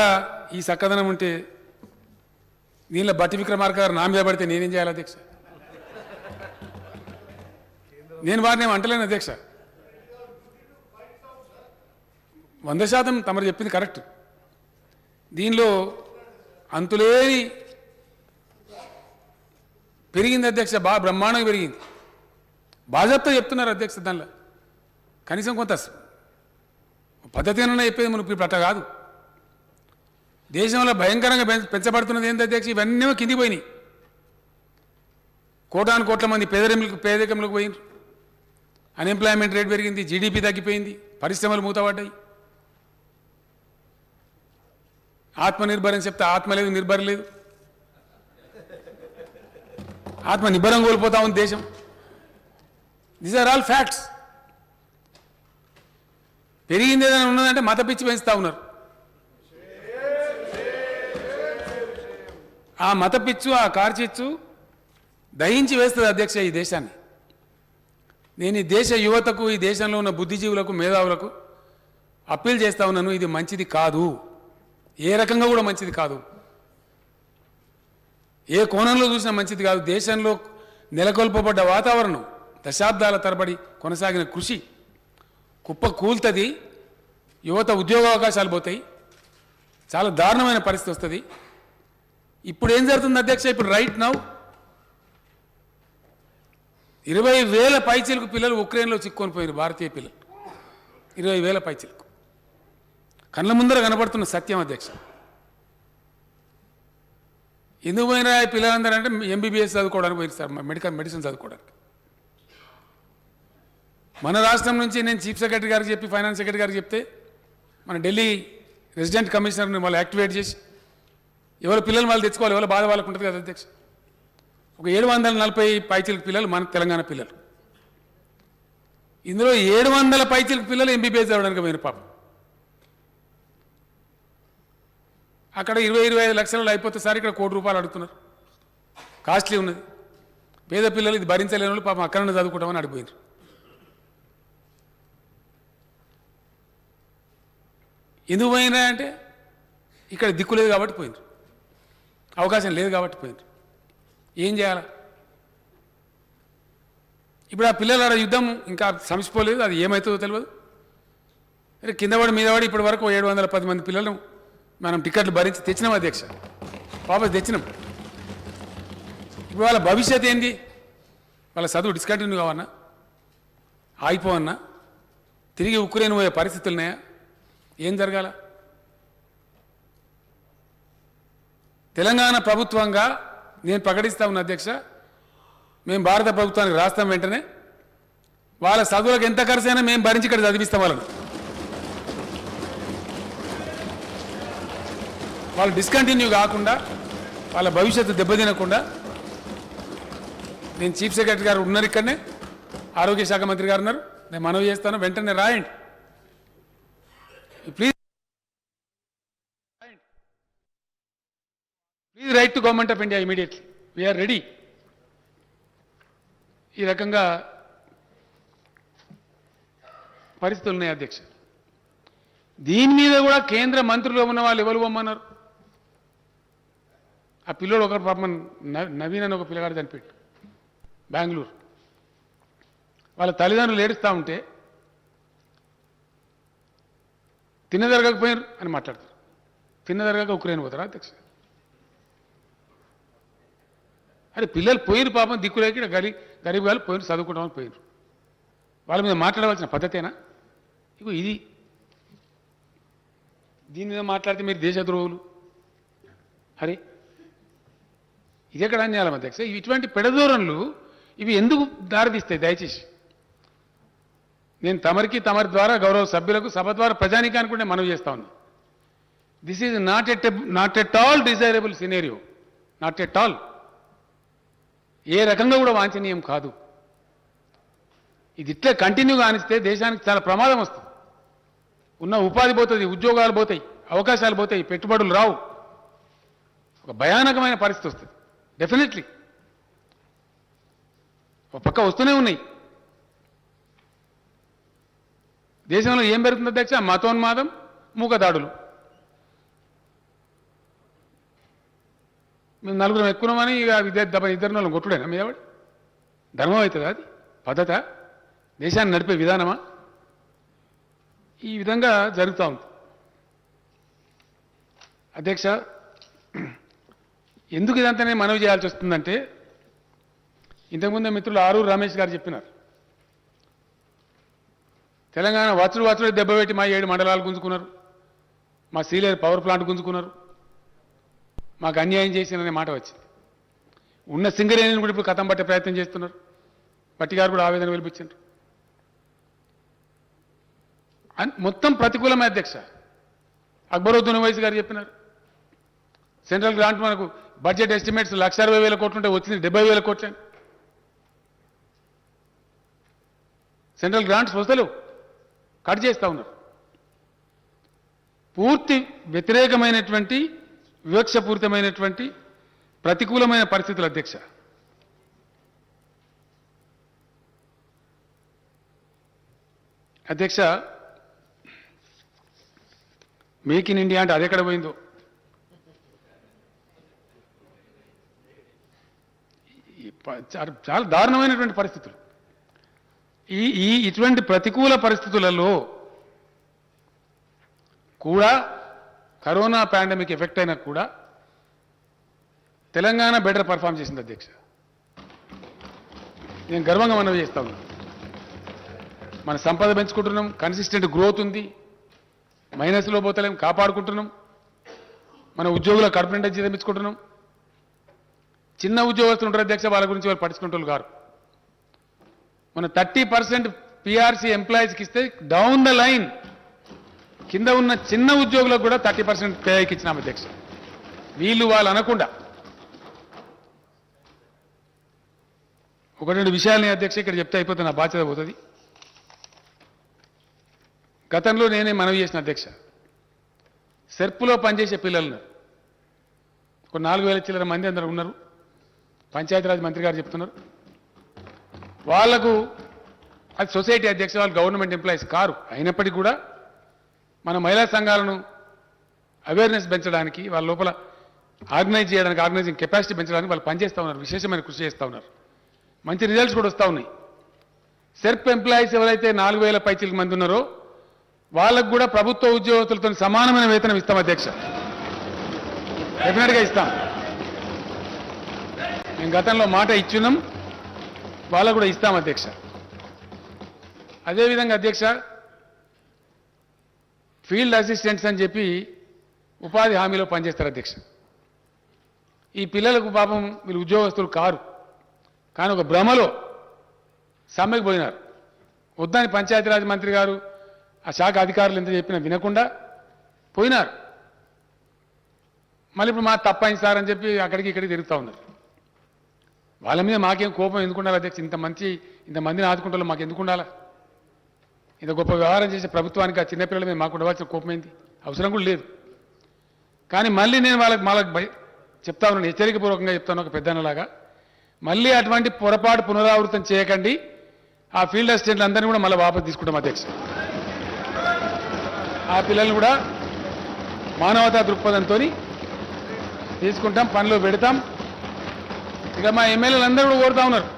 ఈ చక్కదనం ఉంటే దీనిలో బట్టి విక్రమార్క గారు నా మీద పడితే నేనేం చేయాలి అధ్యక్ష? నేను వారిని అంటలేను అధ్యక్ష. 100% తమరు చెప్పింది కరెక్ట్. దీనిలో అంతులేని పెరిగింది అధ్యక్ష, బాగా బ్రహ్మాండంగా పెరిగింది. బాజాప్తా చెప్తున్నారు అధ్యక్ష. దానిలో కనీసం కొంత పద్ధతిగానే చెప్పేది మనం ఇప్పుడు అట్లా కాదు. దేశంలో భయంకరంగా పెంచబడుతున్నది ఏంటి అధ్యక్ష? ఇవన్నీ కిందికి పోయినాయి. కోటాను కోట్ల మంది పేదరికంలోకి పోయినారు. అన్ఎంప్లాయ్మెంట్ రేట్ పెరిగింది, జీడిపి తగ్గిపోయింది, పరిశ్రమలు మూతపడ్డాయి. ఆత్మనిర్భరం చెప్తే ఆత్మ లేదు, నిర్భరం లేదు. ఆత్మ నిబ్బరం కోల్పోతా ఉంది దేశం. These are all facts. పెరిగింది ఏదైనా ఉన్నదంటే మత పిచ్చి పెంచుతా ఉన్నారు. ఆ మత పిచ్చు, ఆ కార్చిచ్చు దహించి వేస్తుంది అధ్యక్ష ఈ దేశాన్ని. నేను ఈ దేశ యువతకు, ఈ దేశంలో ఉన్న బుద్ధిజీవులకు, మేధావులకు అప్పీల్ చేస్తా ఉన్నాను. ఇది మంచిది కాదు, ఏ రకంగా కూడా మంచిది కాదు, ఏ కోణంలో చూసినా మంచిది కాదు. దేశంలో నెలకొల్పబడ్డ వాతావరణం, దశాబ్దాల తరబడి కొనసాగిన కృషి కుప్ప కూల్తుంది. యువత ఉద్యోగావకాశాలు పోతాయి. చాలా దారుణమైన పరిస్థితి వస్తుంది. ఇప్పుడు ఏం జరుగుతుంది అధ్యక్ష? ఇప్పుడు రైట్ నౌ 20,000 పైచీలకు పిల్లలు ఉక్రెయిన్లో చిక్కుకొని పోయారు. భారతీయ పిల్లలు 20,000 పైచీలకు. కళ్ళ ముందర కనబడుతున్న సత్యం అధ్యక్ష. ఎందుకు పోయినా పిల్లలందరూ అంటే ఎంబీబీఎస్ చదువుకోవడానికి పోయింది సార్, మెడిసిన్ చదువుకోవడానికి. మన రాష్ట్రం నుంచి నేను చీఫ్ సెక్రటరీ గారికి చెప్పి, ఫైనాన్స్ సెక్రటరీ గారికి చెప్తే మన ఢిల్లీ రెసిడెంట్ కమిషనర్ని వాళ్ళు యాక్టివేట్ చేసి ఎవరు పిల్లలు వాళ్ళు తెచ్చుకోవాలి, ఎవరు బాధ వాళ్ళకు ఉంటుంది కదా అధ్యక్ష. ఒక 740 పైచీలకు పిల్లలు మన తెలంగాణ పిల్లలు. ఇందులో 700 పైచీలకు పిల్లలు ఎంబీబీఎస్ చదవడానికి పోయిన పాపం. అక్కడ 20-25 లక్షలు అయిపోతే సార్ ఇక్కడ ₹1 కోటి అడుగుతున్నారు. కాస్ట్లీ ఉన్నది. పేద పిల్లలు ఇది భరించలేని వాళ్ళు పాపం అక్కడ చదువుకుంటామని అడిగిపోయినారు. ఎందుకు పోయినా అంటే ఇక్కడ దిక్కు లేదు కాబట్టి పోయినారు, అవకాశం లేదు కాబట్టి పోయినారు. ఏం చేయాలి ఇప్పుడు? ఆ పిల్లల యుద్ధం ఇంకా సమసిపోలేదు, అది ఏమవుతుందో తెలియదు. కింద పడి మీద పడి ఇప్పటి వరకు 710 మంది పిల్లలు మనం టికెట్లు భరించి తెచ్చినాం అధ్యక్ష, వాపస్ తెచ్చినాం. ఇప్పుడు వాళ్ళ భవిష్యత్ ఏంది? వాళ్ళ చదువు డిస్కంటిన్యూ కావన్నా, ఆగిపోవన్నా, తిరిగి ఉక్రెయిన్ పోయే పరిస్థితులున్నాయా? ఏం జరగాల? తెలంగాణ ప్రభుత్వంగా నేను ప్రకటిస్తా ఉన్న అధ్యక్ష, మేము భారత ప్రభుత్వానికి రాస్తాం, వెంటనే వాళ్ళ చదువులకు ఎంత ఖర్చు అయినా మేము భరించి ఇక్కడ చదివిస్తాం వాళ్ళను. వాళ్ళు డిస్కంటిన్యూ కాకుండా, వాళ్ళ భవిష్యత్తు దెబ్బతినకుండా నేను చీఫ్ సెక్రటరీ గారు ఉన్నారు, ఇక్కడనే ఆరోగ్య శాఖ మంత్రి గారు ఉన్నారు, నేను మనవి చేస్తాను, వెంటనే రాయండి please. Please write to government of India immediately, we're ready. ఈ రకంగా పరిస్థితులు ఉన్నాయి అధ్యక్ష. దీని మీద కూడా కేంద్ర మంత్రులు ఉన్న వాళ్ళు ఎవరు పొమ్మన్నారు? ఆ పిల్లోడు ఒకరు పాపం నవీన్ అని ఒక పిల్లగాడు చనిపెట్టు బెంగళూరు. వాళ్ళ తల్లిదండ్రులు ఏడుస్తూ ఉంటే తిన్నదరగకపోయారు అని మాట్లాడతారు. తిన్నదరగక ఉక్రెయిన్ పోతారా అధ్యక్ష? అరే పిల్లలు పోయిన పాపం దిక్కులేకి గరీబ్ వాళ్ళు పోయిన చదువుకుంటామని పోయినారు. వాళ్ళ మీద మాట్లాడవలసిన పద్ధతేనా? ఇగో ఇది. దీని మీద మాట్లాడితే మీరు దేశద్రోహులు. అరే ఇది ఎక్కడ అన్యాయం అధ్యక్ష? ఇటువంటి పెడదూరణలు ఇవి ఎందుకు దారితీస్తాయి? దయచేసి నేను తమరికి, తమరి ద్వారా గౌరవ సభ్యులకు, సభ ద్వారా ప్రజానికానికి కూడా మనవి చేస్తా ఉన్నా. This is not at all desirable scenario, not at all. ఏ రకంగా కూడా వాంఛనీయం కాదు. ఇది ఇట్లా కంటిన్యూగా ఆనిస్తే దేశానికి చాలా ప్రమాదం వస్తుంది. ఉన్న ఉపాధి పోతుంది, ఉద్యోగాలు పోతాయి, అవకాశాలు పోతాయి, పెట్టుబడులు రావు. ఒక భయానకమైన పరిస్థితి వస్తుంది డెఫినెట్లీ. ఒక పక్క వస్తూనే ఉన్నాయి. దేశంలో ఏం పెరుగుతుంది అధ్యక్ష? మతోన్మాదం, మూకదాడులు. మేము నలుగురం ఎక్కున్నామని ఇద్దరు కొట్టుడేనా మీ ఎవడు? ధర్మం అవుతుందా? అది పద్ధత? దేశాన్ని నడిపే విధానమా? ఈ విధంగా జరుగుతూ ఉంది అధ్యక్ష. ఎందుకు ఇదంతా నేను మనవి చేయాల్సి వస్తుందంటే, ఇంతకుముందే మిత్రులు ఆరూరు రమేష్ గారు చెప్పినారు, తెలంగాణ వచుడు దెబ్బపెట్టి మా 7 మండలాలు గుంజుకున్నారు, మా సీలేరు పవర్ ప్లాంట్ గుంజుకున్నారు, మాకు అన్యాయం చేసిననే మాట వచ్చింది. ఉన్న సింగరేణిని కూడా ఇప్పుడు కథం పట్టే ప్రయత్నం చేస్తున్నారు. పట్టి గారు కూడా ఆవేదన వెలిపించారు. మొత్తం ప్రతికూలమే అధ్యక్ష. అక్బరుద్దీన్ ఓవైసీ గారు చెప్పినారు, సెంట్రల్ గ్రాంట్ మనకు బడ్జెట్ ఎస్టిమేట్స్ 1,60,000 కోట్లు ఉంటే వచ్చింది 70,000 కోట్లు. సెంట్రల్ గ్రాంట్స్ వస్తలేవు, కట్ చేస్తూ ఉన్నారు. పూర్తి వ్యతిరేకమైనటువంటి, వివక్షపూరితమైనటువంటి, ప్రతికూలమైన పరిస్థితులు అధ్యక్ష. అధ్యక్ష, మేక్ ఇన్ ఇండియా అంటే అది ఎక్కడ పోయిందో. చాలా దారుణమైనటువంటి పరిస్థితులు. ఇటువంటి ప్రతికూల పరిస్థితులలో కూడా, కరోనా పాండమిక్ ఎఫెక్ట్ అయినా కూడా తెలంగాణ బెటర్ పర్ఫామ్ చేసింది అధ్యక్ష. నేను గర్వంగా మనవి చేస్తా ఉన్నాను. మన సంపద పెంచుకుంటున్నాం, కన్సిస్టెంట్ గ్రోత్ ఉంది, మైనస్లో పోతలేం, కాపాడుకుంటున్నాం. మన ఉద్యోగుల కడుపు నిండా జీతం ఇచ్చుకుంటున్నాం. చిన్న ఉద్యోగస్తులు ఉంటారు అధ్యక్ష, వాళ్ళ గురించి వాళ్ళు పట్టించుకుంటారు గారు. మన 30% పిఆర్సీ ఎంప్లాయీస్కి ఇస్తే డౌన్ ద లైన్ కింద ఉన్న చిన్న ఉద్యోగులకు కూడా 30% పే హైక్ ఇచ్చినాం అధ్యక్ష. వీళ్ళు వాళ్ళు అనకుండా. ఒకటి 2 విషయాలని అధ్యక్ష ఇక్కడ చెప్తే అయిపోతే నా బాధ్యత పోతుంది. గతంలో నేనే మనవి చేసిన అధ్యక్ష, సెర్పులో పనిచేసే పిల్లలను ఒక 4,000 చిల్లర మంది అందరూ ఉన్నారు. పంచాయతీరాజ్ మంత్రి గారు చెప్తున్నారు, వాళ్లకు అది సొసైటీ అధ్యక్ష, వాళ్ళు గవర్నమెంట్ ఎంప్లాయీస్ కారు. అయినప్పటికీ కూడా మన మహిళా సంఘాలను అవేర్నెస్ పెంచడానికి, వాళ్ళ లోపల ఆర్గనైజ్ చేయడానికి, ఆర్గనైజింగ్ కెపాసిటీ పెంచడానికి వాళ్ళు పనిచేస్తూ ఉన్నారు, విశేషమైన కృషి చేస్తూ ఉన్నారు. మంచి రిజల్ట్స్ కూడా వస్తూ ఉన్నాయి. సెర్ప్ ఎంప్లాయీస్ ఎవరైతే 4,000 పైచిలకు మంది ఉన్నారో వాళ్ళకు కూడా ప్రభుత్వ ఉద్యోగస్తులతో సమానమైన వేతనం ఇస్తాం అధ్యక్ష. డెఫినెట్గా ఇస్తాం. మేము గతంలో మాట ఇచ్చున్నాం, వాళ్ళకు కూడా ఇస్తాం అధ్యక్ష. అదేవిధంగా అధ్యక్ష, ఫీల్డ్ అసిస్టెంట్స్ అని చెప్పి ఉపాధి హామీలో పనిచేస్తారు అధ్యక్ష. ఈ పిల్లలకు పాపం వీళ్ళు ఉద్యోగస్తులు కారు, కానీ ఒక భ్రమలో సమ్మెకు పోయినారు. వద్దని పంచాయతీరాజ్ మంత్రి గారు ఆ శాఖ అధికారులు ఎంత చెప్పినా వినకుండా పోయినారు. మళ్ళీ ఇప్పుడు మా తప్పైంది సార్ అని చెప్పి అక్కడికి ఇక్కడికి తిరుగుతూ ఉన్నారు. వాళ్ళ మీద మాకేం కోపం ఎందుకు ఉండాలి అధ్యక్ష? ఇంతమందిని ఆదుకుంటాలో మాకు ఎందుకు ఉండాలా? ఇంత గొప్ప వ్యవహారం చేసే ప్రభుత్వానికి ఆ చిన్నపిల్లల మీద మాకు ఉండవలసిన కోపమైంది అవసరం కూడా లేదు. కానీ మళ్ళీ నేను వాళ్ళకి చెప్తా ఉన్నాను, హెచ్చరికపూర్వకంగా చెప్తాను ఒక పెద్దన్నలాగా, మళ్ళీ అటువంటి పొరపాటు పునరావృతం చేయకండి. ఆ ఫీల్డ్ అసిస్టెంట్లు అందరినీ కూడా మళ్ళీ వాపసు తీసుకుంటాం అధ్యక్ష. ఆ పిల్లల్ని కూడా మానవతా దృక్పథంతో తీసుకుంటాం, పనిలో పెడతాం. ఇక మా ఎమ్మెల్యేలు అందరూ కూడా కోరుతా ఉన్నారు,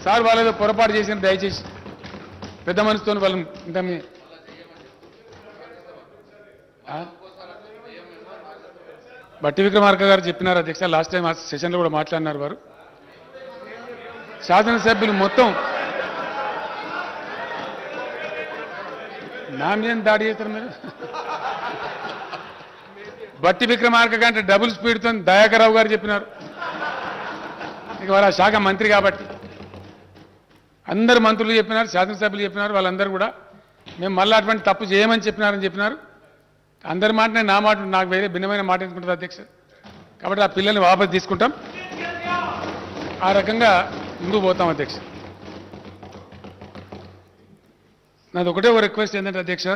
సార్ వాళ్ళేదో పొరపాటు చేసిన దయచేసి పెద్ద మనసుతో వాళ్ళని ఇంత బట్టి విక్రమార్క గారు చెప్పినారు అధ్యక్ష. లాస్ట్ టైం ఆ సెషన్లో కూడా మాట్లాడినారు వారు. శాసనసభ్యులు మొత్తం నా మీద దాడి చేస్తారు మీరు. బట్టి విక్రమార్క కంటే డబుల్ స్పీడ్తో దయాకర్రావు గారు చెప్పినారు. ఇక వాళ్ళ శాఖ మంత్రి కాబట్టి అందరు మంత్రులు చెప్పినారు, శాసనసభ్యులు చెప్పినారు. వాళ్ళందరూ కూడా మేము మళ్ళీ అటువంటి తప్పు చేయమని చెప్పినారని చెప్పినారు. అందరి మాటనే నా మాట, నాకు వేరే భిన్నమైన మాట ఎందుకుంటుంది అధ్యక్ష. కాబట్టి ఆ పిల్లల్ని వాపసు తీసుకుంటాం, ఆ రకంగా ముందుకు పోతాం అధ్యక్ష. నాది ఒకటే ఒక రిక్వెస్ట్ ఏంటంటే అధ్యక్ష,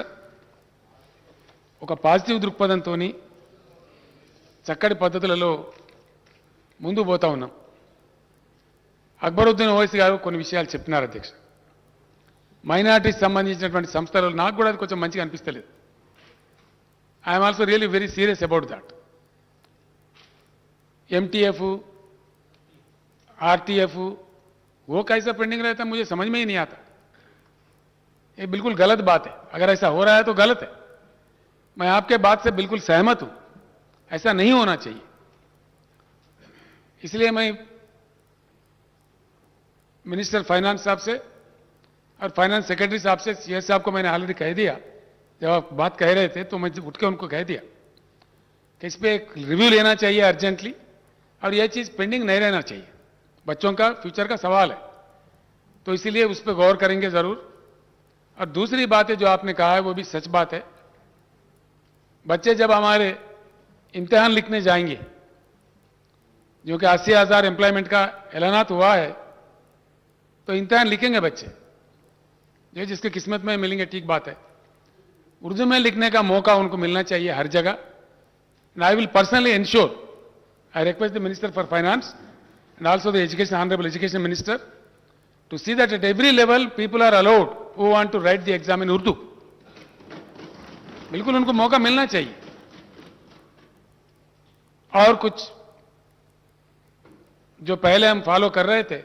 ఒక పాజిటివ్ దృక్పథంతో చక్కటి పద్ధతులలో ముందుకు పోతా ఉన్నాం. అక్బరుద్దీన్ ఓవైసీ గారు కొన్ని విషయాలు చెప్పినారు అధ్యక్ష. మైనారిటీకి సంబంధించినటువంటి సంస్థలలో నాకు కూడా అది కొంచెం మంచిగా అనిపిస్తలేదు. I'm also really very serious about that. MTF, RTF वो कैसा पेंडिंग रहता है मुझे समझ में ही नहीं आता. ये बिल्कुल गलत बात है. अगर ऐसा हो रहा है तो गलत है. मैं आपके बात से बिल्कुल सहमत हूं, ऐसा नहीं होना चाहिए. इसलिए मैं मिनिस्टर फाइनेंस साहब से और फाइनेंस सेक्रेटरी साहब से, CS साहब को मैंने ऑलरेडी कह दिया. जब आप बात कह रहे थे तो मैं उठ के उनको कह दिया कि इस पर एक रिव्यू लेना चाहिए अर्जेंटली, और यह चीज़ पेंडिंग नहीं रहना चाहिए. बच्चों का फ्यूचर का सवाल है, तो इसीलिए उस पर गौर करेंगे ज़रूर. और दूसरी बात है जो आपने कहा है वो भी सच बात है. बच्चे जब हमारे इम्तिहान लिखने जाएंगे, जो कि 80,000 एम्प्लॉयमेंट का ऐलानात हुआ है, तो इम्तिहान लिखेंगे बच्चे, जो जिसकी किस्मत में मिलेंगे ठीक बात है. उर्दू में लिखने का मौका उनको मिलना चाहिए हर जगह. And I will personally ensure, I request the Minister for Finance and also the Honorable Education Minister to see that at every level people are allowed who want to write the exam in Urdu. बिल्कुल उनको मौका मिलना चाहिए. और कुछ जो पहले हम फॉलो कर रहे थे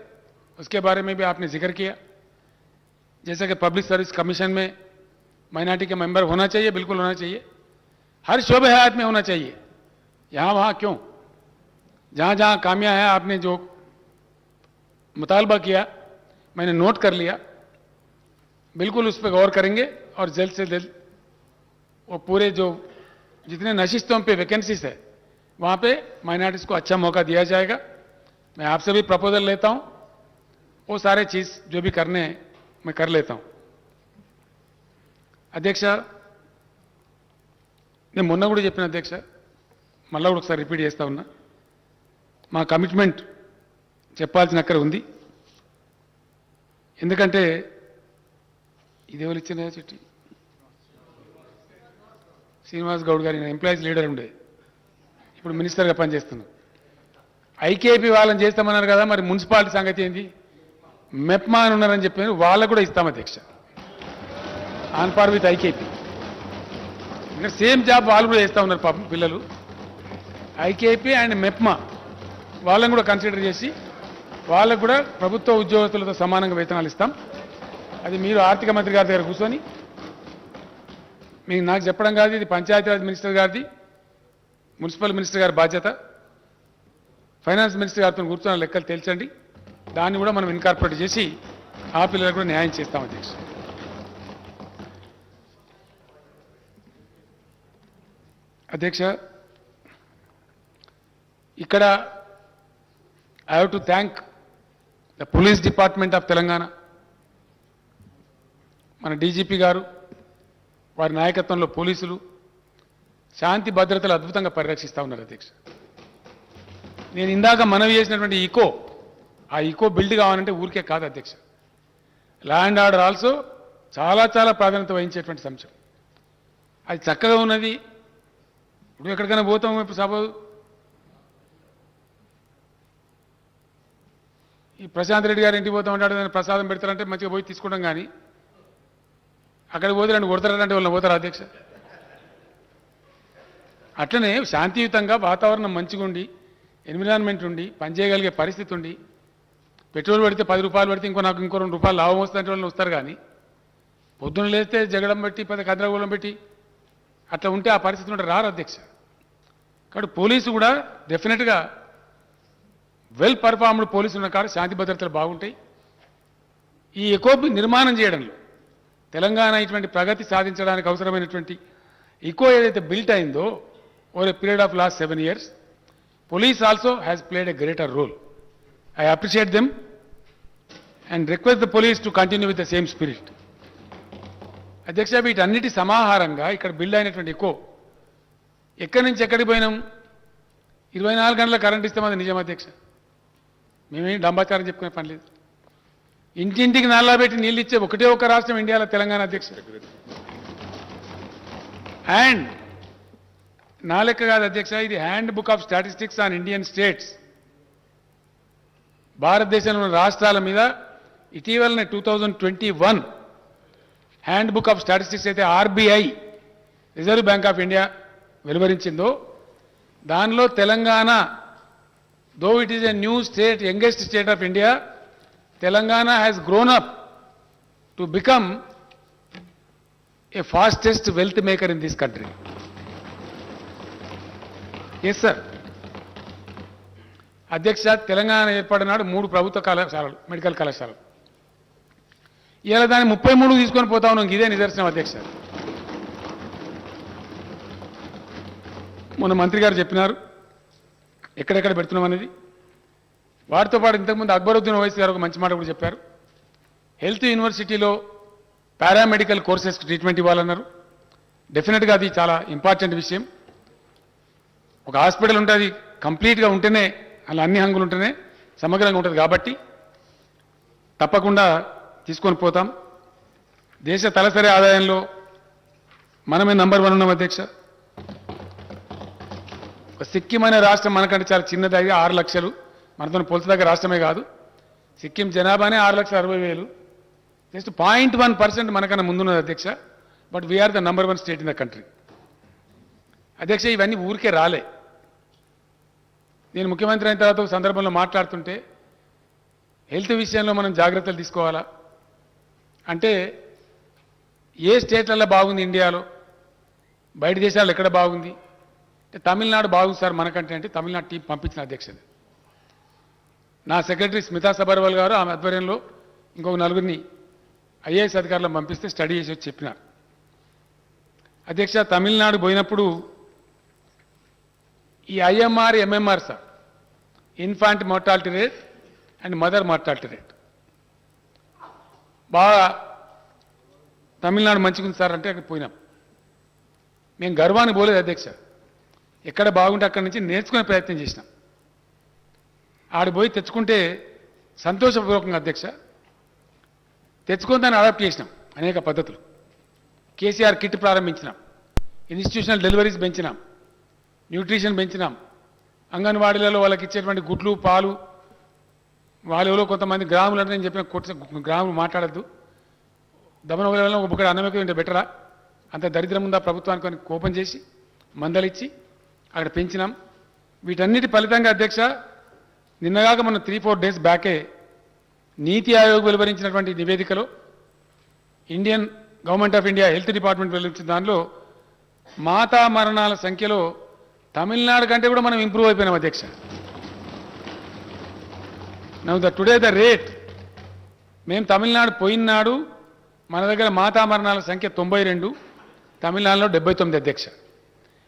उसके बारे में भी आपने जिक्र किया, जैसे कि पब्लिक सर्विस कमीशन में माइनॉरिटी के मेंबर होना चाहिए, बिल्कुल होना चाहिए. हर शोबे हयात में होना चाहिए. यहाँ वहाँ क्यों, जहाँ जहाँ कामियाँ हैं आपने जो मुतालबा किया मैंने नोट कर लिया. बिल्कुल उस पर गौर करेंगे और जल्द से जल्द वो पूरे जो जितने नशिस्तों पे वैकेंसीज है वहाँ पे माइनॉरिटीज़ को अच्छा मौका दिया जाएगा. मैं आपसे भी प्रपोजल लेता हूँ, वो सारे चीज़ जो भी करने हैं मैं कर लेता हूँ. అధ్యక్ష, నేను మొన్న కూడా చెప్పిన అధ్యక్ష, మళ్ళీ కూడా ఒకసారి రిపీట్ చేస్తా ఉన్నా, మా కమిట్మెంట్ చెప్పాల్సిన అక్కడ ఉంది. ఎందుకంటే ఇదేవాళ్ళు ఇచ్చిన చిట్టి శ్రీనివాస్ గౌడ్ గారి ఎంప్లాయీస్ లీడర్ ఉండే, ఇప్పుడు మినిస్టర్గా పనిచేస్తున్నాం. ఐకేపీ వాళ్ళని చేస్తామన్నారు కదా, మరి మున్సిపాలిటీ సంగతి ఏంది? మెప్మా అని ఉన్నారని చెప్పారు, వాళ్ళకు కూడా ఇస్తాం అధ్యక్ష, ఆన్ పార్ విత్ ఐకేపీ. ఇంకా సేమ్ జాబ్ వాళ్ళు కూడా చేస్తూ ఉన్నారు పాపం పిల్లలు. ఐకేపీ అండ్ మెప్మా వాళ్ళని కూడా కన్సిడర్ చేసి వాళ్ళకు కూడా ప్రభుత్వ ఉద్యోగస్తులతో సమానంగా వేతనాలు ఇస్తాం. అది మీరు ఆర్థిక మంత్రి గారి దగ్గర కూర్చొని, మీకు నాకు చెప్పడం కాదు, ఇది పంచాయతీరాజ్ మినిస్టర్ గారిది, మున్సిపల్ మినిస్టర్ గారి బాధ్యత. ఫైనాన్స్ మినిస్టర్ గారితో కూర్చొని లెక్కలు తేల్చండి. దాన్ని కూడా మనం ఇన్కార్పొరేట్ చేసి ఆ పిల్లలకు కూడా న్యాయం చేస్తాం అధ్యక్ష. అధ్యక్ష, ఇక్కడ I have to thank the police department of Telangana. మన డీజీపీ గారు, వారి నాయకత్వంలో పోలీసులు శాంతి భద్రతలు అద్భుతంగా పరిరక్షిస్తూ ఉన్నారు అధ్యక్ష. నేను ఇందాక మనవి చేసినటువంటి ఆ ఇకో బిల్డ్ కావాలంటే ఊరికే కాదు అధ్యక్ష. లా అండ్ ఆర్డర్ ఆల్సో చాలా చాలా ప్రాధాన్యత వహించేటువంటి అంశం. అది చక్కగా ఉన్నది. ఇప్పుడు ఎక్కడికైనా పోతాం, ఇప్పుడు సపోజ్ ఈ ప్రశాంత్ రెడ్డి గారు ఇంటికి పోతా ఉంటాడు, దాన్ని ప్రసాదం పెడతారంటే మంచిగా పోయి తీసుకుంటాం. కానీ అక్కడికి పోతే రెండు కొడతారంటే వాళ్ళని పోతారు అధ్యక్ష. అట్లనే శాంతియుతంగా వాతావరణం మంచిగా ఉండి, ఎన్విరాన్మెంట్ ఉండి, పనిచేయగలిగే పరిస్థితి ఉండి, పెట్రోల్ పెడితే 10 రూపాయలు పెడితే నాకు ఇంకో 2 రూపాయలు లాభం వస్తుందంటే వాళ్ళు వస్తారు. కానీ పొద్దున్న లేస్తే జగడం పెట్టి గందరగోళం పెట్టి అట్లా ఉంటే ఆ పరిస్థితి ఉంటే రారు అధ్యక్ష. కాబట్టి పోలీసు కూడా డెఫినెట్గా వెల్ పర్ఫార్మ్డ్ పోలీసు ఉన్న కాదు శాంతి భద్రతలు బాగుంటాయి. ఈ ఎకోబి నిర్మాణం చేయడంలో తెలంగాణ ఇటువంటి ప్రగతి సాధించడానికి అవసరమైనటువంటి ఇకో ఏదైతే బిల్ట్ అయిందో over a period of last 7 years, police also has played a greater role. I appreciate them and request the police to continue with the same spirit. అధ్యక్ష, వీటన్నిటి సమాహారంగా ఇక్కడ బిల్డ్ అయినటువంటి ఇకో ఎక్కడి నుంచి ఎక్కడికి పోయినాం. 24 గంటల కరెంట్ ఇస్తామది నిజం అధ్యక్ష. మేమేం డంబాచారం చెప్పుకునే పని లేదు. ఇంటింటికి నల్లా పెట్టి నీళ్ళు ఇచ్చే ఒకటే ఒక రాష్ట్రం ఇండియాలో తెలంగాణ అధ్యక్ష. అండ్ నా లెక్క కాదు అధ్యక్ష, ఇది handbook of statistics on Indian states. భారతదేశంలోని రాష్ట్రాల మీద ఇటీవలనే 2021 హ్యాండ్ బుక్ ఆఫ్ స్టాటిస్టిక్స్ అయితే RBI, Reserve Bank of India వెలువరించిందో దానిలో Telangana, though it is a new state, youngest state of India, Telangana has grown up to become a fastest wealth maker in this country. Yes sir అధ్యక్ష, తెలంగాణ ఏర్పడినాడు 3 ప్రభుత్వ కళాశాలలు, మెడికల్ కళాశాలలు. ఇలా దాన్ని 33 తీసుకొని పోతా ఉన్నాం. ఇదే నిదర్శనం అధ్యక్ష. మొన్న మంత్రి గారు చెప్పినారు ఎక్కడెక్కడ పెడుతున్నాం అనేది. వాటితో పాటు ఇంతకుముందు అక్బరుద్దీన్ ఓవైసీ గారు ఒక మంచి మాట కూడా చెప్పారు. హెల్త్ యూనివర్సిటీలో పారామెడికల్ కోర్సెస్కి ట్రీట్మెంట్ ఇవ్వాలన్నారు. డెఫినెట్గా అది చాలా ఇంపార్టెంట్ విషయం. ఒక హాస్పిటల్ ఉంటే అది కంప్లీట్గా ఉంటేనే, అలా అన్ని హంగులు ఉంటేనే సమగ్రంగా ఉంటుంది. కాబట్టి తప్పకుండా తీసుకొని పోతాం. దేశ తలసరి ఆదాయంలో మనమే నంబర్ 1 ఉన్నాం అధ్యక్ష. సిక్కిం అనే రాష్ట్రం మనకంటే చాలా చిన్నది, 6 లక్షలు. మనతో పోల్చదగ్గ రాష్ట్రమే కాదు. సిక్కిం జనాభానే 6,60,000. జస్ట్ 0.1% మనకన్నా ముందున్నది అధ్యక్ష. But we're the number 1 state in the country. అధ్యక్ష, ఇవన్నీ ఊరికే రాలే. నేను ముఖ్యమంత్రి అయిన తర్వాత సందర్భంలో మాట్లాడుతుంటే హెల్త్ విషయంలో మనం జాగ్రత్తలు తీసుకోవాలా అంటే, ఏ స్టేట్లలో బాగుంది ఇండియాలో, బయట దేశాల్లో ఎక్కడ బాగుంది అంటే తమిళనాడు బాగుంది సార్ మనకంటే. అంటే తమిళనాడు టీం పంపించిన అధ్యక్షుడు నా సెక్రటరీ స్మితా సబర్వాల్ గారు, ఆమె ఆధ్వర్యంలో ఇంకొక 4 ఐఏఎస్ అధికారులను పంపిస్తే స్టడీ చేసి వచ్చి చెప్పినారు. అధ్యక్ష, తమిళనాడు పోయినప్పుడు ఈ IMR, MMR sir, infant mortality rate and mother mortality rate బాగా తమిళనాడు మంచిగా ఉంది సార్ అంటే అక్కడ పోయినాం. మేము గర్వానికి పోలేదు అధ్యక్ష. ఎక్కడ బాగుంటే అక్కడి నుంచి నేర్చుకునే ప్రయత్నం చేసినాం. ఆడిపోయి తెచ్చుకుంటే సంతోషపూర్వకంగా అధ్యక్ష తెచ్చుకొని దాన్ని అడాప్ట్ చేసినాం. అనేక పద్ధతులు. కేసీఆర్ కిట్ ప్రారంభించినాం, ఇన్స్టిట్యూషనల్ డెలివరీస్ పెంచినాం, న్యూట్రిషన్ పెంచినాం, అంగన్వాడీలలో వాళ్ళకి ఇచ్చేటువంటి గుడ్లు, పాలు, వాళ్ళలో కొంతమంది గ్రాములు అంటే నేను చెప్పిన గ్రాములు మాట్లాడద్దు, దమనవలలో ఒక బుక్కడ అన్నం ఎక్కువ బెటరా, అంత దరిద్రం ఉందా ప్రభుత్వానికి అని కోపం చేసి మందలిచ్చి అక్కడ పెంచినాం. వీటన్నిటి ఫలితంగా అధ్యక్ష, నిన్నగాక మనం 3-4 days బ్యాకే నీతి ఆయోగ్ వెలువరించినటువంటి నివేదికలో Indian government of India health department వెలువరించిన దానిలో మాతా మరణాల సంఖ్యలో తమిళనాడు కంటే కూడా మనం ఇంప్రూవ్ అయిపోయినాం అధ్యక్ష. నౌ టుడే ద రేట్ మేము తమిళనాడు పోయినాడు మన దగ్గర మాతా మరణాల సంఖ్య 92, తమిళనాడులో 79 అధ్యక్ష.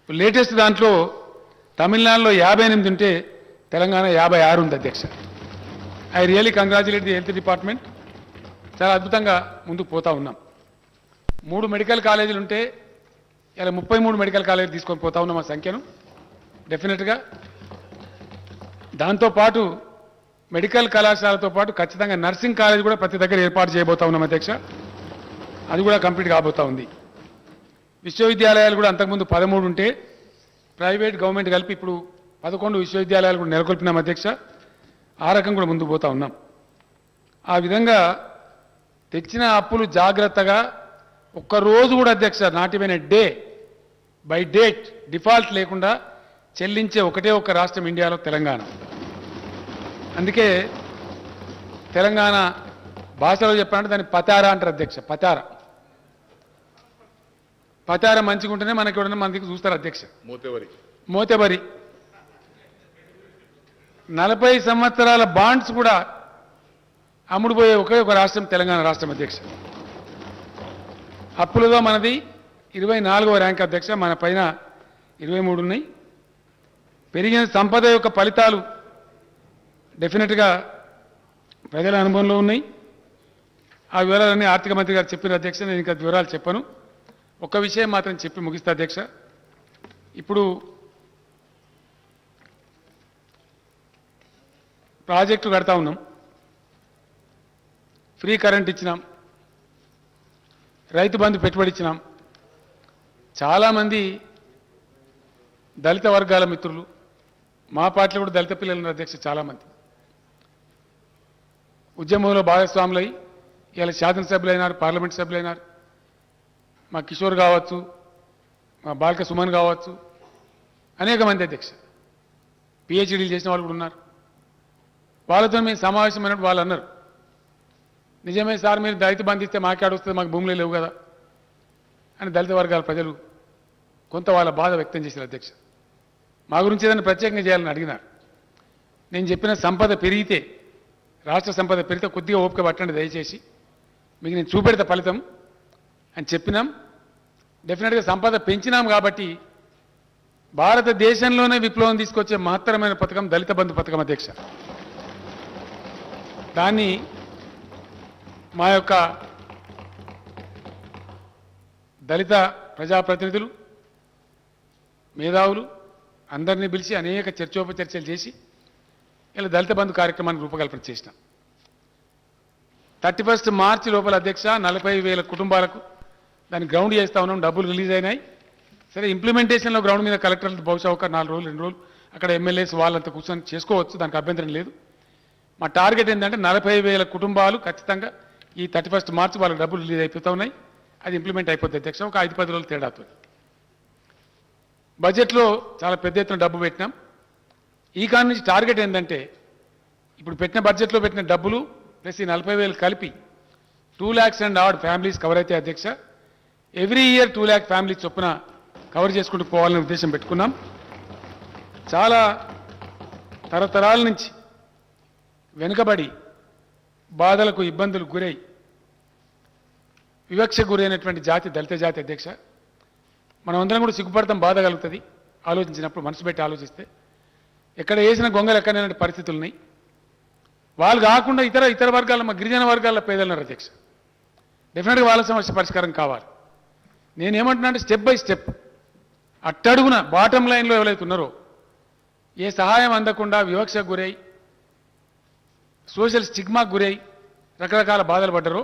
లేటెస్ట్ దాంట్లో తమిళనాడులో 58 ఉంటే తెలంగాణ 56 ఉంది అధ్యక్ష. I really congratulate the health department. చాలా అద్భుతంగా ముందుకు పోతా ఉన్నాం. 3 మెడికల్ కాలేజీలు ఉంటే ఇలా 33 మెడికల్ కాలేజీలు తీసుకొని పోతా ఉన్నాం ఆ సంఖ్యను డెఫినెట్గా. దాంతోపాటు మెడికల్ కళాశాలతో పాటు ఖచ్చితంగా నర్సింగ్ కాలేజ్ కూడా ప్రతి దగ్గర ఏర్పాటు చేయబోతా ఉన్నాం అధ్యక్ష. అది కూడా కంప్లీట్ కాబోతా ఉంది. విశ్వవిద్యాలయాలు కూడా అంతకుముందు 13 ఉంటే ప్రైవేట్ గవర్నమెంట్ కలిపి ఇప్పుడు 11 విశ్వవిద్యాలయాలు కూడా నెలకొల్పినాం అధ్యక్ష. ఆ రకం కూడా ముందుకు పోతా ఉన్నాం. ఆ విధంగా తెచ్చిన అప్పులు జాగ్రత్తగా ఒక్కరోజు కూడా అధ్యక్ష not even a day by date default లేకుండా చెల్లించే ఒకటే ఒక్క రాష్ట్రం ఇండియాలో తెలంగాణ. అందుకే తెలంగాణ భాషలో చెప్పాలంటే దాన్ని పతారా అంటారు అధ్యక్ష. పతార మంచిగా ఉంటేనే మనకి ఎవడన్నా మన దగ్గర చూస్తారు అధ్యక్ష. మోతెబరి 40 సంవత్సరాల బాండ్స్ కూడా అమ్ముడుపోయే ఒకే ఒక రాష్ట్రం తెలంగాణ రాష్ట్రం అధ్యక్ష. అప్పులతో మనది 24వ ర్యాంక్ అధ్యక్ష. మన పైన 23 ఉన్నాయి. పెరిగిన సంపద యొక్క ఫలితాలు డెఫినెట్గా ప్రజల అనుభవంలో ఉన్నాయి. ఆ వివరాలన్నీ ఆర్థిక మంత్రి గారు చెప్పిన అధ్యక్ష. నేను ఇంకా వివరాలు చెప్పను. ఒక్క విషయం మాత్రం చెప్పి ముగిస్తా అధ్యక్ష. ఇప్పుడు ప్రాజెక్టు కడతా ఉన్నాం, ఫ్రీ కరెంట్ ఇచ్చినాం, రైతు బంధు పెట్టుబడి ఇచ్చినాం. చాలామంది దళిత వర్గాల మిత్రులు, మా పార్టీలో కూడా దళిత పిల్లలు ఉన్నారు అధ్యక్ష. చాలామంది ఉద్యమంలో భాగస్వాములై ఇలా శాసనసభ్యులైనారు, పార్లమెంట్ సభ్యులైనారు. మా కిషోర్ కావచ్చు, మా బాల్క సుమన్ కావచ్చు, అనేక మంది అధ్యక్ష. పిహెచ్డీలు చేసిన వాళ్ళు కూడా ఉన్నారు. వాళ్ళతో మేము సమావేశమైనప్పుడు వాళ్ళు అన్నారు, నిజమే సార్ మీరు దళిత బంధిస్తే మాట్లాడొస్తుంది, మాకు భూములే లేవు కదా అని దళిత వర్గాల ప్రజలు కొంత వాళ్ళ బాధ వ్యక్తం చేశారు అధ్యక్ష. మా గురించి ఏదైనా ప్రత్యేకంగా చేయాలని అడిగినారు. నేను చెప్పిన సంపద పెరిగితే, రాష్ట్ర సంపద పెరిగితే కొద్దిగా ఓపిక పట్టండి దయచేసి, మీకు నేను చూపెడతా ఫలితం అని చెప్పినాం. డెఫినెట్గా సంపద పెంచినాం కాబట్టి భారతదేశంలోనే విప్లవం తీసుకొచ్చే మహత్తరమైన పథకం దళిత బంధు పథకం అధ్యక్ష. దాన్ని మా యొక్క దళిత ప్రజాప్రతినిధులు, మేధావులు అందరినీ పిలిచి అనేక చర్చోపచర్చలు చేసి ఇలా దళిత బంధు కార్యక్రమాన్ని రూపకల్పన చేసినాం. 31 మార్చి లోపల అధ్యక్ష 40,000 కుటుంబాలకు దాన్ని గ్రౌండ్ చేస్తా ఉన్నాం. డబ్బులు రిలీజ్ అయినాయి. సరే ఇంప్లిమెంటేషన్లో గ్రౌండ్ మీద కలెక్టర్లు బహుశా ఒక 4 రోజులు 2 రోజులు అక్కడ ఎమ్మెల్యేస్ వాళ్ళంతా కూర్చొని చేసుకోవచ్చు, దానికి అభ్యంతరం లేదు. మా టార్గెట్ ఏంటంటే 40,000 కుటుంబాలు ఖచ్చితంగా ఈ 31 మార్చి వాళ్ళకి డబ్బులు రిలీజ్ అయిపోతూ ఉన్నాయి. అది ఇంప్లిమెంట్ అయిపోతుంది అధ్యక్ష. ఒక 5-10 రోజులు తేడా అవుతుంది. బడ్జెట్లో చాలా పెద్ద ఎత్తున డబ్బు పెట్టినాం. ఈ కారణం నుంచి టార్గెట్ ఏంటంటే ఇప్పుడు పెట్టిన బడ్జెట్లో పెట్టిన డబ్బులు ప్లస్ ఈ 40,000 కలిపి 2 lakhs and odd families cover అయితే అధ్యక్ష. ఎవ్రీ ఇయర్ 2 lakh ఫ్యామిలీస్ చొప్పున కవర్ చేసుకుంటూ పోవాలనే ఉద్దేశం పెట్టుకున్నాం. చాలా తరతరాల నుంచి వెనుకబడి బాధలకు ఇబ్బందులు గురై వివక్ష గురైనటువంటి జాతి దళిత జాతి అధ్యక్ష. మనం అందరం కూడా సిగ్గుపడతాం, బాధ కలుగుతుంది ఆలోచించినప్పుడు, మనసు పెట్టి ఆలోచిస్తే. ఎక్కడ వేసిన గొంగలు ఎక్కడైనా పరిస్థితులు ఉన్నాయి. వాళ్ళు కాకుండా ఇతర వర్గాల, మా గిరిజన వర్గాల పేదలున్నారు అధ్యక్ష. డెఫినెట్గా వాళ్ళ సమస్య పరిష్కారం కావాలి. నేనేమంటున్నా అంటే స్టెప్ బై స్టెప్ అట్టడుగున బాటం లైన్లో ఎవరైతే ఉన్నారో, ఏ సహాయం అందకుండా వివక్షకు గురై సోషల్ స్టిగ్మాకు గురై రకరకాల బాధలు పడ్డారో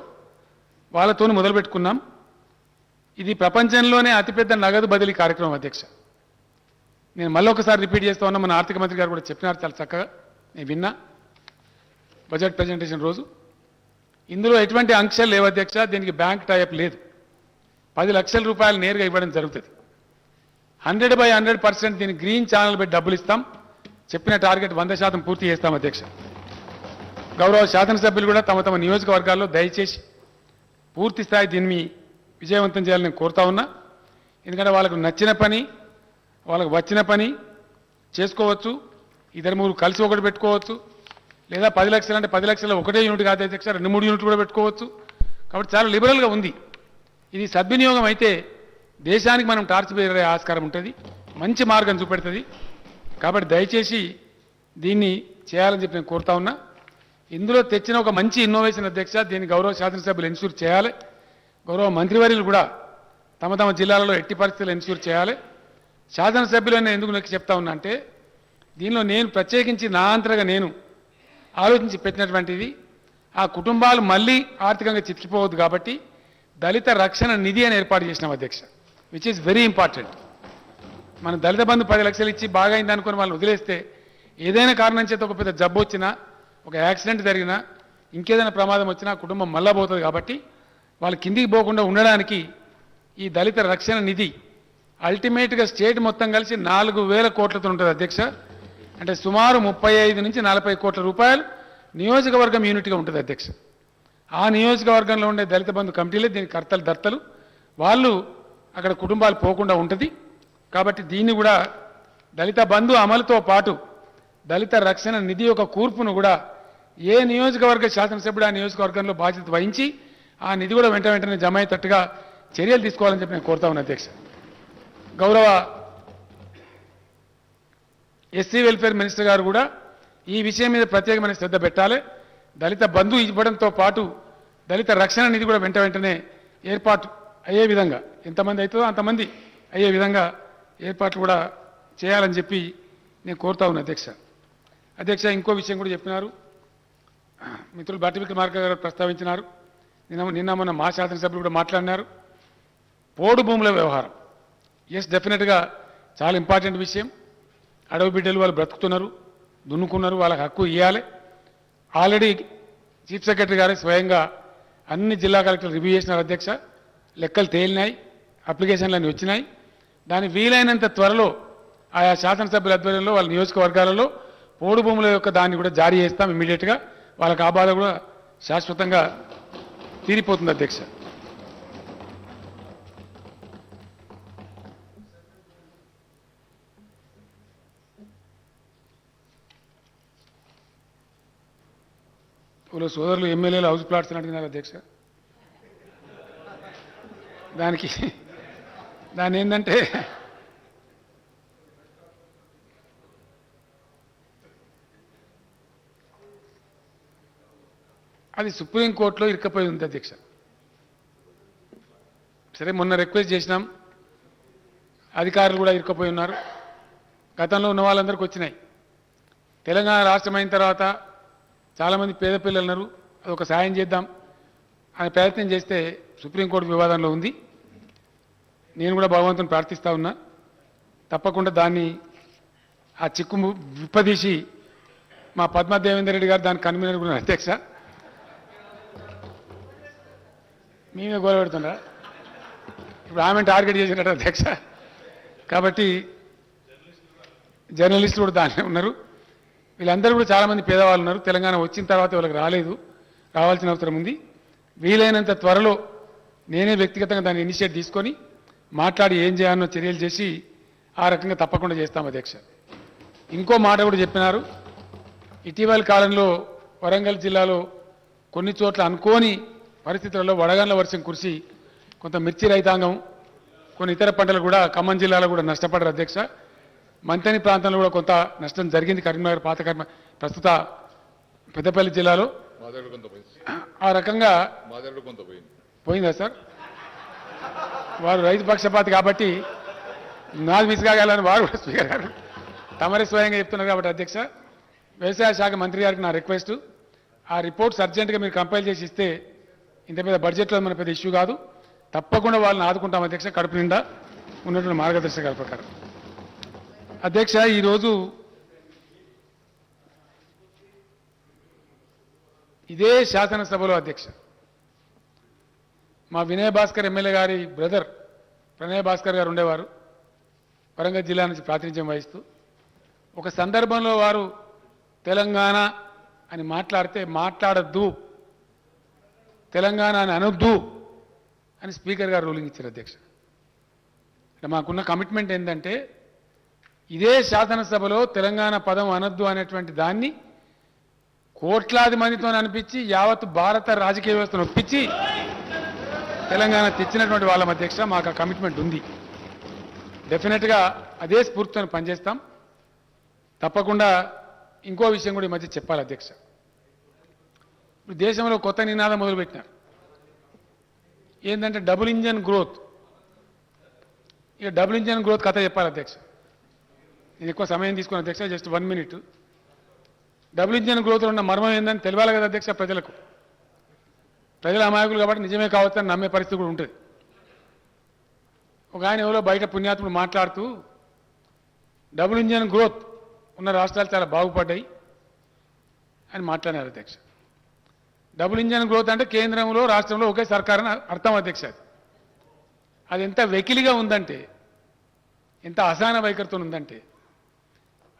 వాళ్ళతో మొదలుపెట్టుకున్నాం. ఇది ప్రపంచంలోనే అతిపెద్ద నగదు బదిలీ కార్యక్రమం అధ్యక్ష. నేను మళ్ళొకసారి రిపీట్ చేస్తా ఉన్నా, మన ఆర్థిక మంత్రి గారు కూడా చెప్పినారు చాలా చక్కగా, నేను విన్నా బడ్జెట్ ప్రజెంటేషన్ రోజు. ఇందులో ఎటువంటి ఆంక్షలు లేవు అధ్యక్ష. దీనికి బ్యాంక్ టైఅప్ లేదు. 10 లక్షల రూపాయలు నేరుగా ఇవ్వడం జరుగుతుంది. 100/100% దీన్ని గ్రీన్ ఛానల్ పెట్టి డబ్బులు ఇస్తాం. చెప్పిన టార్గెట్ 100% పూర్తి చేస్తాం అధ్యక్ష. గౌరవ శాసనసభ్యులు కూడా తమ తమ నియోజకవర్గాల్లో దయచేసి పూర్తి స్థాయి దీన్ని విజయవంతం చేయాలని నేను కోరుతా ఉన్నా. ఎందుకంటే వాళ్ళకు నచ్చిన పని, వాళ్ళకు వచ్చిన పని చేసుకోవచ్చు. 2-3 కలిసి ఒకటి పెట్టుకోవచ్చు. లేదా 10 లక్షలు అంటే 10 లక్షల ఒకటే యూనిట్ కాదు అధ్యక్ష, 2-3 యూనిట్లు కూడా పెట్టుకోవచ్చు. కాబట్టి చాలా లిబరల్గా ఉంది. ఇది సద్వినియోగం అయితే దేశానికి మనం టార్చ్ బేరే ఆస్కారం ఉంటుంది, మంచి మార్గం చూపెడుతుంది. కాబట్టి దయచేసి దీన్ని చేయాలని చెప్పి నేను కోరుతా ఉన్నా. ఇందులో తెచ్చిన ఒక మంచి ఇన్నోవేషన్ అధ్యక్ష, దీన్ని గౌరవ శాసనసభ్యులు ఎన్ష్యూర్ చేయాలి. గౌరవ మంత్రివర్యులు కూడా తమ తమ జిల్లాలలో ఎట్టి పరిస్థితులు ఎన్ష్యూర్ చేయాలి. శాసనసభ్యులను ఎందుకు నాకు చెప్తా ఉన్నా అంటే, దీనిలో నేను ప్రత్యేకించి నా అంతరగా నేను ఆలోచించి పెట్టినటువంటిది, ఆ కుటుంబాలు మళ్ళీ ఆర్థికంగా చిక్కిపోవద్దు కాబట్టి దళిత రక్షణ నిధి అని ఏర్పాటు చేసినాం అధ్యక్ష, విచ్ ఈజ్ వెరీ ఇంపార్టెంట్. మన దళిత బంధు 10 లక్షలు ఇచ్చి బాగా అయింది అనుకుని వాళ్ళని వదిలేస్తే ఏదైనా కారణం చేత ఒక పెద్ద జబ్బు వచ్చినా, ఒక యాక్సిడెంట్ జరిగినా, ఇంకేదైనా ప్రమాదం వచ్చినా కుటుంబం మళ్ళా పోతుంది. కాబట్టి వాళ్ళు కిందికి పోకుండా ఉండడానికి ఈ దళిత రక్షణ నిధి అల్టిమేట్గా స్టేట్ మొత్తం కలిసి 4,000 కోట్లతో ఉంటుంది అధ్యక్ష. అంటే సుమారు 35 నుంచి 40 కోట్ల రూపాయలు నియోజకవర్గం యూనిట్గా ఉంటుంది అధ్యక్ష. ఆ నియోజకవర్గంలో ఉండే దళిత బంధు కమిటీలే దీనికి కర్తలు దర్తలు, వాళ్ళు అక్కడ కుటుంబాలు పోకుండా ఉంటుంది. కాబట్టి దీన్ని కూడా దళిత బంధు అమలుతో పాటు దళిత రక్షణ నిధి యొక్క కూర్పును కూడా ఏ నియోజకవర్గ శాసనసభ్యుడు ఆ నియోజకవర్గంలో బాధ్యత వహించి ఆ నిధి కూడా వెంటనే జమ అయ్యేటట్టుగా చర్యలు తీసుకోవాలని చెప్పి నేను కోరుతా ఉన్నాను అధ్యక్ష. గౌరవ ఎస్సీ వెల్ఫేర్ మినిస్టర్ గారు కూడా ఈ విషయం మీద ప్రత్యేకమైన శ్రద్ధ పెట్టాలి. దళిత బంధు ఇవ్వడంతో పాటు దళిత రక్షణ నిధి కూడా వెంటనే ఏర్పాటు అయ్యే విధంగా, ఎంతమంది అవుతుందో అంతమంది అయ్యే విధంగా ఏర్పాట్లు కూడా చేయాలని చెప్పి నేను కోరుతా ఉన్నాను అధ్యక్ష. అధ్యక్ష, ఇంకో విషయం కూడా చెప్పినారు, మిత్రులు భట్టి విక్రమార్క గారు ప్రస్తావించినారు, నిన్న మొన్న మా శాసనసభ్యులు కూడా మాట్లాడినారు. పోడు భూముల వ్యవహారం, ఎస్ డెఫినెట్గా చాలా ఇంపార్టెంట్ విషయం. అడవి బిడ్డలు వాళ్ళు బ్రతుకుతున్నారు, దున్నుకున్నారు, వాళ్ళకి హక్కు ఇవ్వాలి. ఆల్రెడీ చీఫ్ సెక్రటరీ గారే స్వయంగా అన్ని జిల్లా కలెక్టర్లు రివ్యూ చేసినారు అధ్యక్ష. లెక్కలు తేలినాయి, అప్లికేషన్లు అన్నీ వచ్చినాయి. దాన్ని వీలైనంత త్వరలో ఆయా శాసనసభ్యుల ఆధ్వర్యంలో వాళ్ళ నియోజకవర్గాలలో పోడు భూముల యొక్క దాన్ని కూడా జారీ చేస్తాం ఇమ్మీడియట్గా. వాళ్ళకి ఆ బాధ కూడా శాశ్వతంగా తీరిపోతుంది అధ్యక్ష. వాళ్ళు సోదరులు ఎమ్మెల్యేలు హౌస్ ప్లాట్స్ అని అడిగినారు అధ్యక్ష. దాని ఏంటంటే అది సుప్రీంకోర్టులో ఇరుక్కపోయి ఉంది అధ్యక్ష. సరే, మొన్న రిక్వెస్ట్ చేసినాం, అధికారులు కూడా ఇరుక్కపోయి ఉన్నారు. గతంలో ఉన్న వాళ్ళందరికీ వచ్చినాయి. తెలంగాణ రాష్ట్రం అయిన తర్వాత చాలామంది పేద పిల్లలు ఉన్నారు, అదొక సాయం చేద్దాం అనే ప్రయత్నం చేస్తే సుప్రీంకోర్టు వివాదంలో ఉంది. నేను కూడా భగవంతుని ప్రార్థిస్తూ ఉన్నా, తప్పకుండా దాన్ని ఆ చిక్కు విప్పదీసి మా పద్మా దేవేందర్ రెడ్డి గారు దాన్ని కన్వీనర్ కూడా అధ్యక్ష. మేమే గోల పెడుతున్నా, ఇప్పుడు ఆమె టార్గెట్ చేసినట్టు అధ్యక్ష. కాబట్టి జర్నలిస్టులు కూడా దానిలో ఉన్నారు. వీళ్ళందరూ కూడా చాలామంది పేదవాళ్ళు ఉన్నారు. తెలంగాణ వచ్చిన తర్వాత వాళ్ళకి రాలేదు, రావాల్సిన అవసరం ఉంది. వీలైనంత త్వరలో నేనే వ్యక్తిగతంగా దాన్ని ఇనిషియేట్ తీసుకొని మాట్లాడి ఏం చేయాలనో చర్యలు చేసి ఆ రకంగా తప్పకుండా చేస్తాం అధ్యక్ష. ఇంకో మాట కూడా చెప్పినారు, ఇటీవల కాలంలో వరంగల్ జిల్లాలో కొన్ని చోట్ల అనుకోని పరిస్థితులలో వడగండ్ల వర్షం కురిసి కొంత మిర్చి రైతాంగం, కొన్ని ఇతర పంటలు కూడా ఖమ్మం జిల్లాలో కూడా నష్టపడ్డారు అధ్యక్ష. మంతని ప్రాంతంలో కూడా కొంత నష్టం జరిగింది, కరీంనగర్ ప్రస్తుత పెద్దపల్లి జిల్లాలో ఆ రకంగా పోయిందా సార్? వారు రైతు పక్షపాతి కాబట్టి నాది మిస్ కాగలని వారు కూడా స్పీకర్ గారు తమరే స్వయంగా చెప్తున్నారు. కాబట్టి అధ్యక్ష, వ్యవసాయ శాఖ మంత్రి గారికి నా రిక్వెస్ట్, ఆ రిపోర్ట్స్ అర్జెంటుగా మీరు కంపైల్ చేసి ఇస్తే ఇంత పెద్ద బడ్జెట్లో మన పెద్ద ఇష్యూ కాదు, తప్పకుండా వాళ్ళని ఆదుకుంటాం అధ్యక్ష, కడుపు నిండా ఉన్నటువంటి మార్గదర్శకాల ప్రకారం. అధ్యక్ష, ఈరోజు ఇదే శాసనసభలో అధ్యక్ష మా వినయ్ భాస్కర్ ఎమ్మెల్యే గారి బ్రదర్ ప్రణయ్ భాస్కర్ గారు ఉండేవారు, వరంగల్ జిల్లా నుంచి ప్రాతినిధ్యం వహిస్తూ. ఒక సందర్భంలో వారు తెలంగాణ అని మాట్లాడితే మాట్లాడద్దు, తెలంగాణ అని అనొద్దు అని స్పీకర్ గారు రూలింగ్ ఇచ్చారు అధ్యక్ష. అంటే మాకున్న కమిట్మెంట్ ఏంటంటే ఇదే శాసనసభలో తెలంగాణ పదం అనొద్దు అనేటువంటి దాన్ని కోట్లాది మందితో అనిపించి యావత్ భారత రాజకీయ వ్యవస్థను ఒప్పించి తెలంగాణ తెచ్చినటువంటి వాళ్ళ అధ్యక్ష మాకు ఆ కమిట్మెంట్ ఉంది. డెఫినెట్గా అదే స్ఫూర్తితో పనిచేస్తాం. తప్పకుండా ఇంకో విషయం కూడా ఈ మధ్య చెప్పాలి అధ్యక్ష. ఇప్పుడు దేశంలో కొత్త నినాదం మొదలుపెట్టినారు. ఏంటంటే డబుల్ ఇంజన్ గ్రోత్. ఇక డబుల్ ఇంజన్ గ్రోత్ కథ చెప్పాలి అధ్యక్ష. నేను ఎక్కువ సమయం తీసుకున్న అధ్యక్ష, జస్ట్ 1 మినిట్. డబుల్ ఇంజన్ గ్రోత్లో ఉన్న మర్మం ఏందని తెలియాలి కదా అధ్యక్ష ప్రజలకు. ప్రజల అమాయకులు కాబట్టి నిజమే కావచ్చని నమ్మే పరిస్థితి కూడా ఉంటుంది. ఒక ఆయన ఎవరో బయట పుణ్యాత్ముడు మాట్లాడుతూ డబుల్ ఇంజన్ గ్రోత్ ఉన్న రాష్ట్రాలు చాలా బాగుపడ్డాయి అని మాట్లాడారు అధ్యక్ష. డబుల్ ఇంజన్ గ్రోత్ అంటే కేంద్రంలో రాష్ట్రంలో ఒకే సర్కార్ అని అర్థం అధ్యక్ష. అది ఎంత వెకిలిగా ఉందంటే, ఎంత అసహన వైఖరితో ఉందంటే,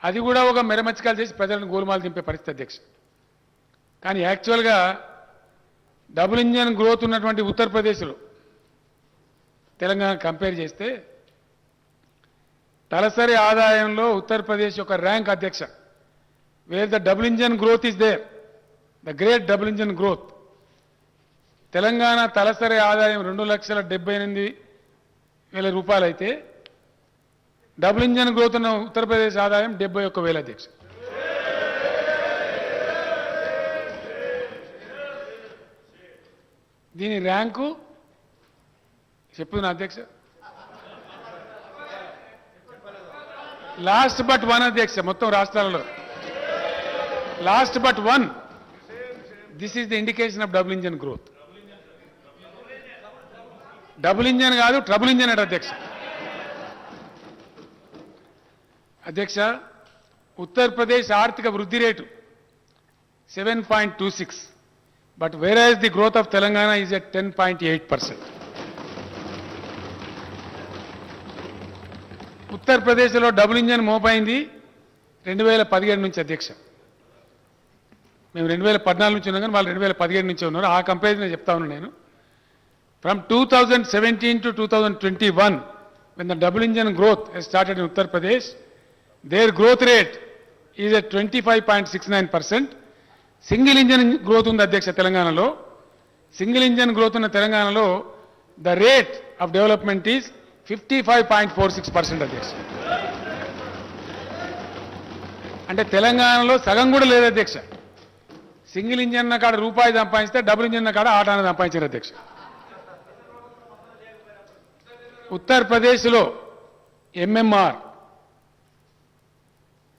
అది కూడా ఒక మెరమచ్చకాలు చేసి ప్రజలను గోలుమాలు దింపే పరిస్థితి అధ్యక్ష. కానీ యాక్చువల్గా డబుల్ ఇంజన్ గ్రోత్ ఉన్నటువంటి ఉత్తరప్రదేశ్లో తెలంగాణ కంపేర్ చేస్తే తలసరి ఆదాయంలో ఉత్తరప్రదేశ్ యొక్క ర్యాంక్ అధ్యక్ష, where the double engine growth is there, the great double engine growth. Telangana తలసరి ఆదాయం 2,78,000 రూపాయలు అయితే డబుల్ ఇంజన్ గ్రోత్ ఉన్న ఉత్తరప్రదేశ్ ఆదాయం 71,000 అధ్యక్ష. దీని ర్యాంకు చెప్తున్నా అధ్యక్ష. లాస్ట్ బట్ 1 అధ్యక్ష, మొత్తం రాష్ట్రాలలో last but 1. This is the indication of double engine growth. Double engine కాదు, ట్రబుల్ ఇంజన్ అంటే అధ్యక్ష. అధ్యక్ష, ఉత్తరప్రదేశ్ ఆర్థిక వృద్ధి rate 7.26, but whereas the growth of Telangana is at 10.8%. ఉత్తరప్రదేశ్లో డబుల్ ఇంజన్ మోపైంది 2017 నుంచి అధ్యక్ష. మేము 2014 నుంచి ఉన్నాం కానీ వాళ్ళు 2017 నుంచి ఉన్నారు. ఆ కంపారిజన్ చెప్తా ఉన్నాను నేను. From 2017 to 2021, when the double engine growth has started in Uttar Pradesh, their growth rate is at 25.69%. Single engine growth ఉంది అధ్యక్ష తెలంగాణలో. సింగిల్ ఇంజన్ గ్రోత్ ఉన్న తెలంగాణలో the rate of development is 55.46% అధ్యక్ష. అంటే తెలంగాణలో సగం కూడా లేదు అధ్యక్ష. సింగిల్ ఇంజన్ కాడ రూపాయి సంపాదిస్తే డబుల్ ఇంజన్ కాడ ఆటాన్ని సంపాదించారు అధ్యక్ష. ఉత్తరప్రదేశ్లో ఎంఎంఆర్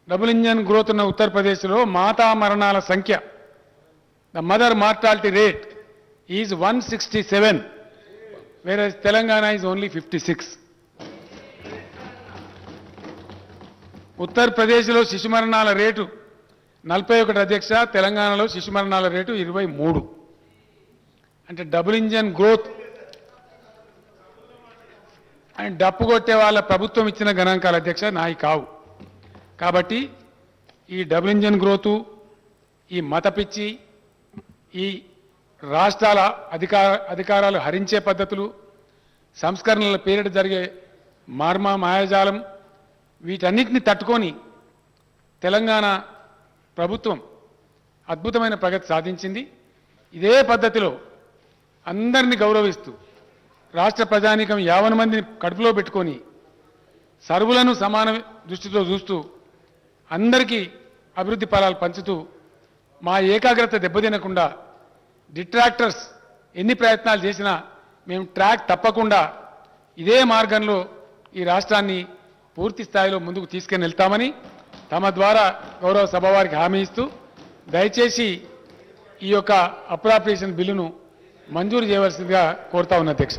డబుల్ ఇంజన్ గ్రోత్ ఉన్న ఉత్తరప్రదేశ్లో మాతా మరణాల సంఖ్య, the mother mortality rate is 167, whereas Telangana is only 56. ఉత్తరప్రదేశ్లో శిశు మరణాల రేటు 41 అధ్యక్ష, తెలంగాణలో శిశు మరణాల రేటు 23. అంటే డబుల్ ఇంజన్ గ్రోత్ అండ్ డప్పు కొట్టే వాళ్ళ ప్రభుత్వం ఇచ్చిన గణాంకాలు అధ్యక్ష, నాయి కావు. కాబట్టి ఈ డబుల్ ఇంజన్ గ్రోతు, ఈ మత పిచ్చి, ఈ రాష్ట్రాల అధికారాలు హరించే పద్ధతులు, సంస్కరణల పేరిట జరిగే మాయాజాలం, వీటన్నిటిని తట్టుకొని తెలంగాణ ప్రభుత్వం అద్భుతమైన ప్రగతి సాధించింది. ఇదే పద్ధతిలో అందరినీ గౌరవిస్తూ రాష్ట్ర ప్రజానీకం 50 మందిని కడుపులో పెట్టుకొని సర్వులను సమాన దృష్టితో చూస్తూ అందరికీ అభివృద్ధి ఫలాలు పంచుతూ మా ఏకాగ్రత దెబ్బతినకుండా డిట్రాక్టర్స్ ఎన్ని ప్రయత్నాలు చేసినా మేము ట్రాక్ తప్పకుండా ఇదే మార్గంలో ఈ రాష్ట్రాన్ని పూర్తి స్థాయిలో ముందుకు తీసుకెళ్ళి వెళ్తామని తమ ద్వారా గౌరవ సభ వారికి హామీ ఇస్తూ దయచేసి ఈ యొక్క అప్రాప్రియేషన్ బిల్లును మంజూరు చేయవలసిందిగా కోరుతా ఉన్న అధ్యక్ష.